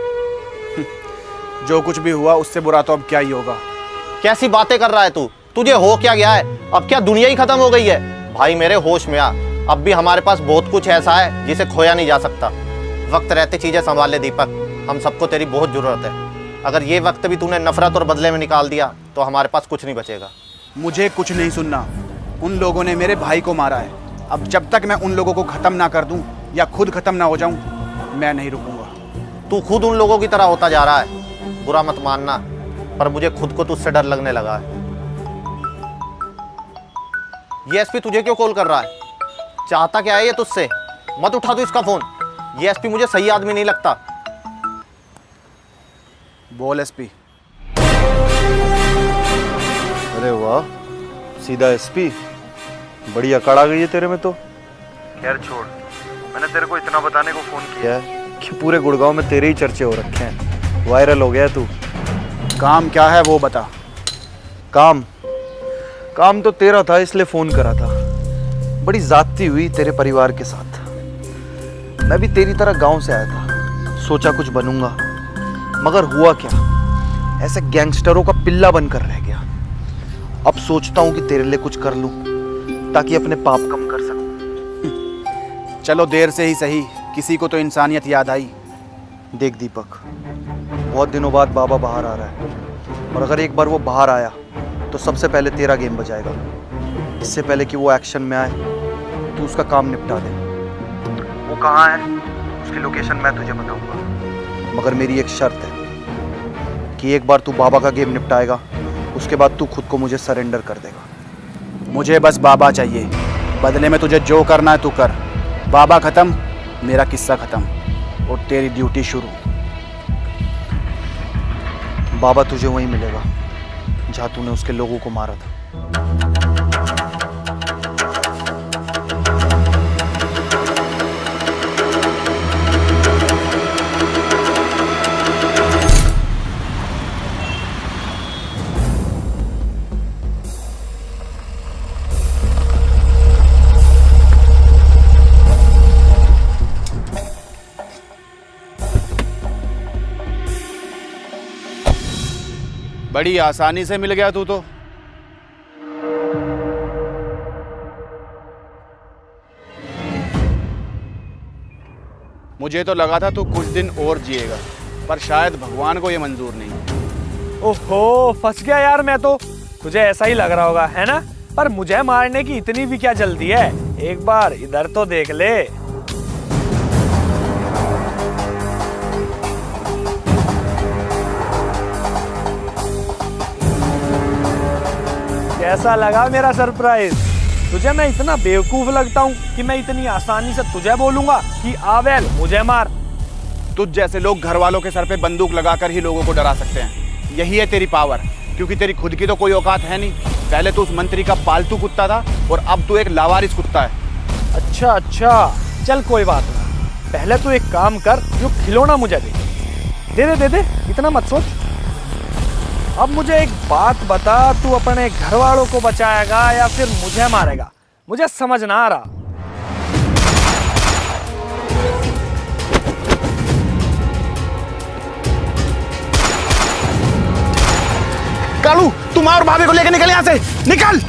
जो कुछ भी हुआ उससे बुरा तो अब क्या ही होगा। कैसी बातें कर रहा है तू? तुझे हो क्या गया है? अब क्या दुनिया ही खत्म हो गई है? भाई मेरे, होश में आ। अब भी हमारे पास बहुत कुछ ऐसा है जिसे खोया नहीं जा सकता। वक्त रहते चीजें संभाल ले दीपक, हम सबको तेरी बहुत जरूरत है। अगर ये वक्त भी तूने नफरत और बदले में निकाल दिया तो हमारे पास कुछ नहीं बचेगा। मुझे कुछ नहीं सुनना। उन लोगों ने मेरे भाई को मारा है। अब जब तक मैं उन लोगों को खत्म ना कर दूं या खुद खत्म ना हो जाऊं, मैं नहीं रुकूंगा। तू खुद उन लोगों की तरह होता जा रहा है। बुरा मत मानना, पर मुझे खुद को तुझसे डर लगने लगा है। ये एसपी तुझे क्यों कॉल कर रहा है? चाहता क्या है ये तुझसे? मत उठा तू इसका फोन। ये एसपी मुझे सही आदमी नहीं लगता। बोल एसपी। अरे वाह, सीधा एसपी। बड़ी अकड़ आ गई है तेरे में तो। खैर छोड़, मैंने तेरे को इतना बताने को फोन किया है कि पूरे गुड़गांव में तेरे ही चर्चे हो रखे हैं। वायरल हो गया तू। काम क्या है वो बता। काम तो तेरा था, इसलिए फोन करा था। बड़ी जाती हुई तेरे परिवार के साथ। मैं भी तेरी तरह गांव से आया था, सोचा कुछ बनूंगा, मगर हुआ क्या, ऐसे गैंगस्टरों का पिल्ला बनकर रह गया। अब सोचता हूं कि तेरे लिए कुछ कर लूं ताकि अपने पाप कम कर सकूं। चलो देर से ही सही, किसी को तो इंसानियत याद आई। देख दीपक, बहुत दिनों बाद बाबा बाहर आ रहा है, और अगर एक बार वो बाहर आया तो सबसे पहले तेरा गेम बजाएगा। इससे पहले कि वो एक्शन में आए, तू उसका काम निपटा दे। वो कहाँ है, उसकी लोकेशन मैं तुझे बताऊंगा, मगर मेरी एक शर्त है कि एक बार तू बाबा का गेम निपटाएगा, उसके बाद तू खुद को मुझे सरेंडर कर देगा। मुझे बस बाबा चाहिए, बदले में तुझे जो करना है तू कर। बाबा खत्म, मेरा किस्सा खत्म, और तेरी ड्यूटी शुरू। बाबा तुझे वहीं मिलेगा जहाँ तूने उसके लोगों को मारा था। बड़ी आसानी से मिल गया तू तो। मुझे तो लगा था तू कुछ दिन और जिएगा, पर शायद भगवान को ये मंजूर नहीं। ओहो, फंस गया यार मैं तो। तुझे ऐसा ही लग रहा होगा, है ना? पर मुझे मारने की इतनी भी क्या जल्दी है? एक बार इधर तो देख ले। कैसा लगा मेरा सरप्राइज? तुझे मैं इतना बेवकूफ लगता हूँ कि मैं इतनी आसानी से तुझे बोलूंगा कि आवेल मुझे मार? तुझ जैसे लोग घर वालों के सर पे बंदूक लगाकर ही लोगों को डरा सकते हैं। यही है तेरी पावर, क्योंकि तेरी खुद की तो कोई औकात है नहीं। पहले तो उस मंत्री का पालतू कुत्ता था और अब तू एक लावारिस कुत्ता है। अच्छा अच्छा, चल कोई बात नहीं। पहले तू एक काम कर, जो खिलौना मुझे दे, इतना मत सोच। अब मुझे एक बात बता, तू अपने घर वालों को बचाएगा या फिर मुझे मारेगा? मुझे समझ ना आ रहा। कालू, तुम और भाभी को लेकर निकल यहाँ से, निकल।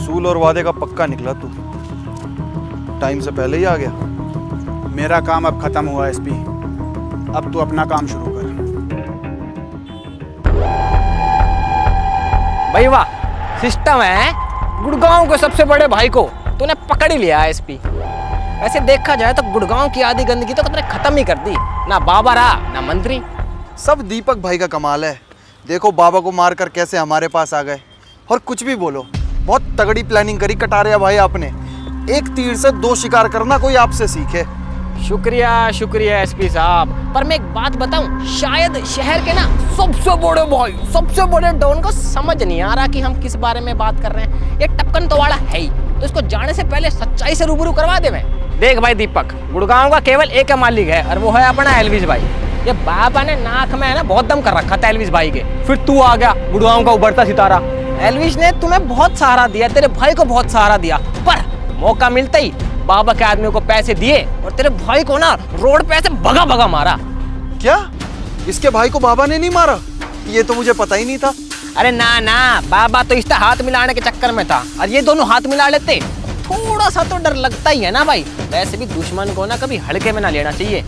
सूल और वादे का पक्का निकला तू, टाइम से पहले ही आ गया। मेरा काम अब खत्म हुआ एसपी, अब तू अपना काम शुरू कर। भाई वाह, सिस्टम है। गुड़गांव के सबसे बड़े भाई को तूने पकड़ ही लिया एसपी। वैसे देखा जाए तो गुड़गांव की आधी गंदगी तो तुमने खत्म ही कर दी। ना बाबा रहा ना मंत्री। सब दीपक भाई का कमाल है। देखो बाबा को मारकर कैसे हमारे पास आ गए। और कुछ भी बोलो, बहुत तगड़ी प्लानिंग करी कटारिया भाई आपने। एक तीर से दो शिकार करना कोई आपसे सीखे। शुक्रिया शुक्रिया एसपी साहब। पर मैं एक बात बताऊं, शायद शहर के ना सबसे बड़े भाई, सबसे बड़े डॉन को समझ नहीं आ रहा कि हम किस बारे में बात कर रहे हैं। ये टपकन तो वाला है ही, तो इसको जाने से पहले सच्चाई से रूबरू करवा दे। मैं देख भाई दीपक, गुड़गांव का केवल एक मालिक है और वो है अपना एल्विस भाई। ये बाबा ने नाक में है ना बहुत दम कर रखा था एल्विस भाई के, फिर तू आ गया गुड़गांव का उभरता सितारा। एल्विस ने तुम्हें बहुत सहारा दिया, तेरे भाई को बहुत सहारा दिया, पर मौका मिलता ही बाबा के आदमियों को पैसे दिए और तेरे भाई को ना रोड पे ऐसे भगा भगा मारा। क्या इसके भाई को बाबा ने नहीं मारा? ये तो मुझे पता ही नहीं था। अरे ना ना, बाबा तो इसका हाथ मिलाने के चक्कर में था और ये दोनों हाथ मिला लेते। थोड़ा सा तो डर लगता ही है ना भाई। वैसे भी दुश्मन को ना कभी हल्के में ना लेना चाहिए।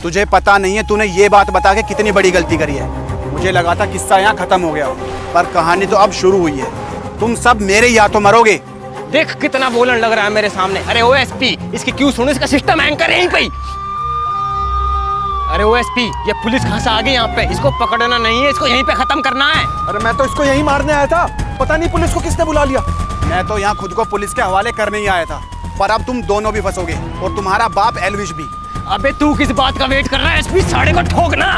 तुझे पता नहीं है तूने ये बात बता के कितनी बड़ी गलती करी है। मुझे लगा था किस्सा यहाँ खत्म हो गया हो, पर कहानी तो अब शुरू हुई है। तुम सब मेरे ही हाथों मरोगे। देख कितना बोलन लग रहा है मेरे सामने। अरे ओएसपी, इसकी क्यों सुनो, इसका सिस्टम एंकर यहीं पे। अरे ओएसपी, ये पुलिस कहाँ से आ गई यहाँ पे? इसको पकड़ना नहीं है, इसको यहीं पे खत्म करना है। अरे मैं तो इसको यहीं मारने आया था, पता नहीं पुलिस को किसने बुला लिया। मैं तो यहाँ खुद को पुलिस के हवाले करने ही आया था, पर अब तुम दोनों भी फंसोगे और तुम्हारा बाप एल्विश भी। अबे तू किस बात का वेट कर रहा है? एसपी साढ़े को ठोकना।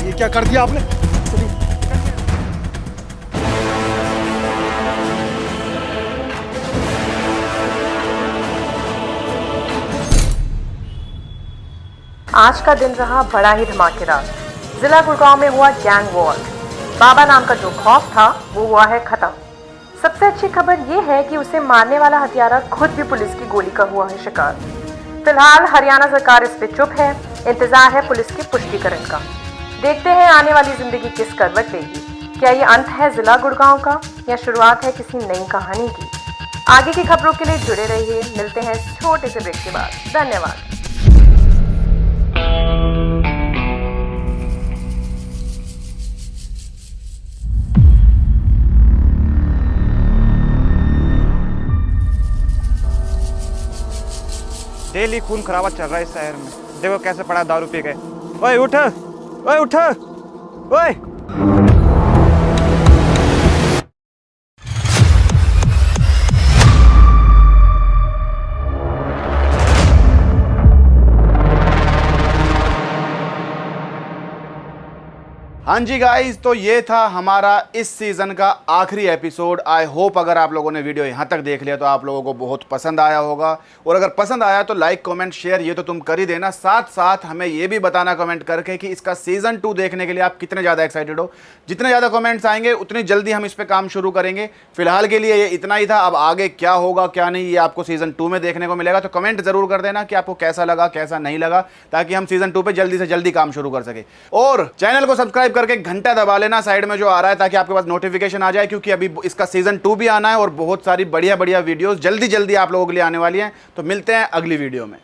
ये क्या कर दिया आपने? आज का दिन रहा बड़ा ही धमाकेदार। जिला गुड़गांव में हुआ गैंग वॉर। बाबा नाम का जो खौफ था वो हुआ है खत्म। सबसे अच्छी खबर ये है कि उसे मारने वाला हत्यारा खुद भी पुलिस की गोली का हुआ है शिकार। फिलहाल हरियाणा सरकार इस पे चुप है, इंतजार है पुलिस के पुष्टिकरण का। देखते हैं आने वाली जिंदगी किस करवट लेगी। क्या ये अंत है जिला गुड़गांव का या शुरुआत है किसी नई कहानी की? आगे की खबरों के लिए जुड़े रहिए। मिलते हैं इस छोटे से ब्रेक के बाद। धन्यवाद। डेली खून खराबा चल रहा है इस शहर में। देखो कैसे पड़ा दारू पी के। ओए उठ, ओए उठ ओए। हाँ जी गाइस, तो ये था हमारा इस सीज़न का आखिरी एपिसोड। आई होप अगर आप लोगों ने वीडियो यहाँ तक देख लिया तो आप लोगों को बहुत पसंद आया होगा, और अगर पसंद आया तो लाइक कमेंट शेयर ये तो तुम कर ही देना। साथ साथ हमें ये भी बताना कमेंट करके कि इसका सीज़न 2 देखने के लिए आप कितने ज़्यादा एक्साइटेड हो। जितने ज़्यादा कमेंट्स आएंगे उतनी जल्दी हम इस पर काम शुरू करेंगे। फिलहाल के लिए ये इतना ही था, अब आगे क्या होगा क्या नहीं ये आपको सीज़न 2 में देखने को मिलेगा। तो कमेंट ज़रूर कर देना कि आपको कैसा लगा कैसा नहीं लगा, ताकि हम सीज़न 2 पर जल्दी से जल्दी काम शुरू कर सके। और चैनल को सब्सक्राइब करके घंटा दबा लेना साइड में जो आ रहा है, ताकि आपके पास नोटिफिकेशन आ जाए, क्योंकि अभी इसका सीजन 2 भी आना है और बहुत सारी बढ़िया बढ़िया वीडियोस जल्दी जल्दी आप लोगों के लिए आने वाली हैं। तो मिलते हैं अगली वीडियो में।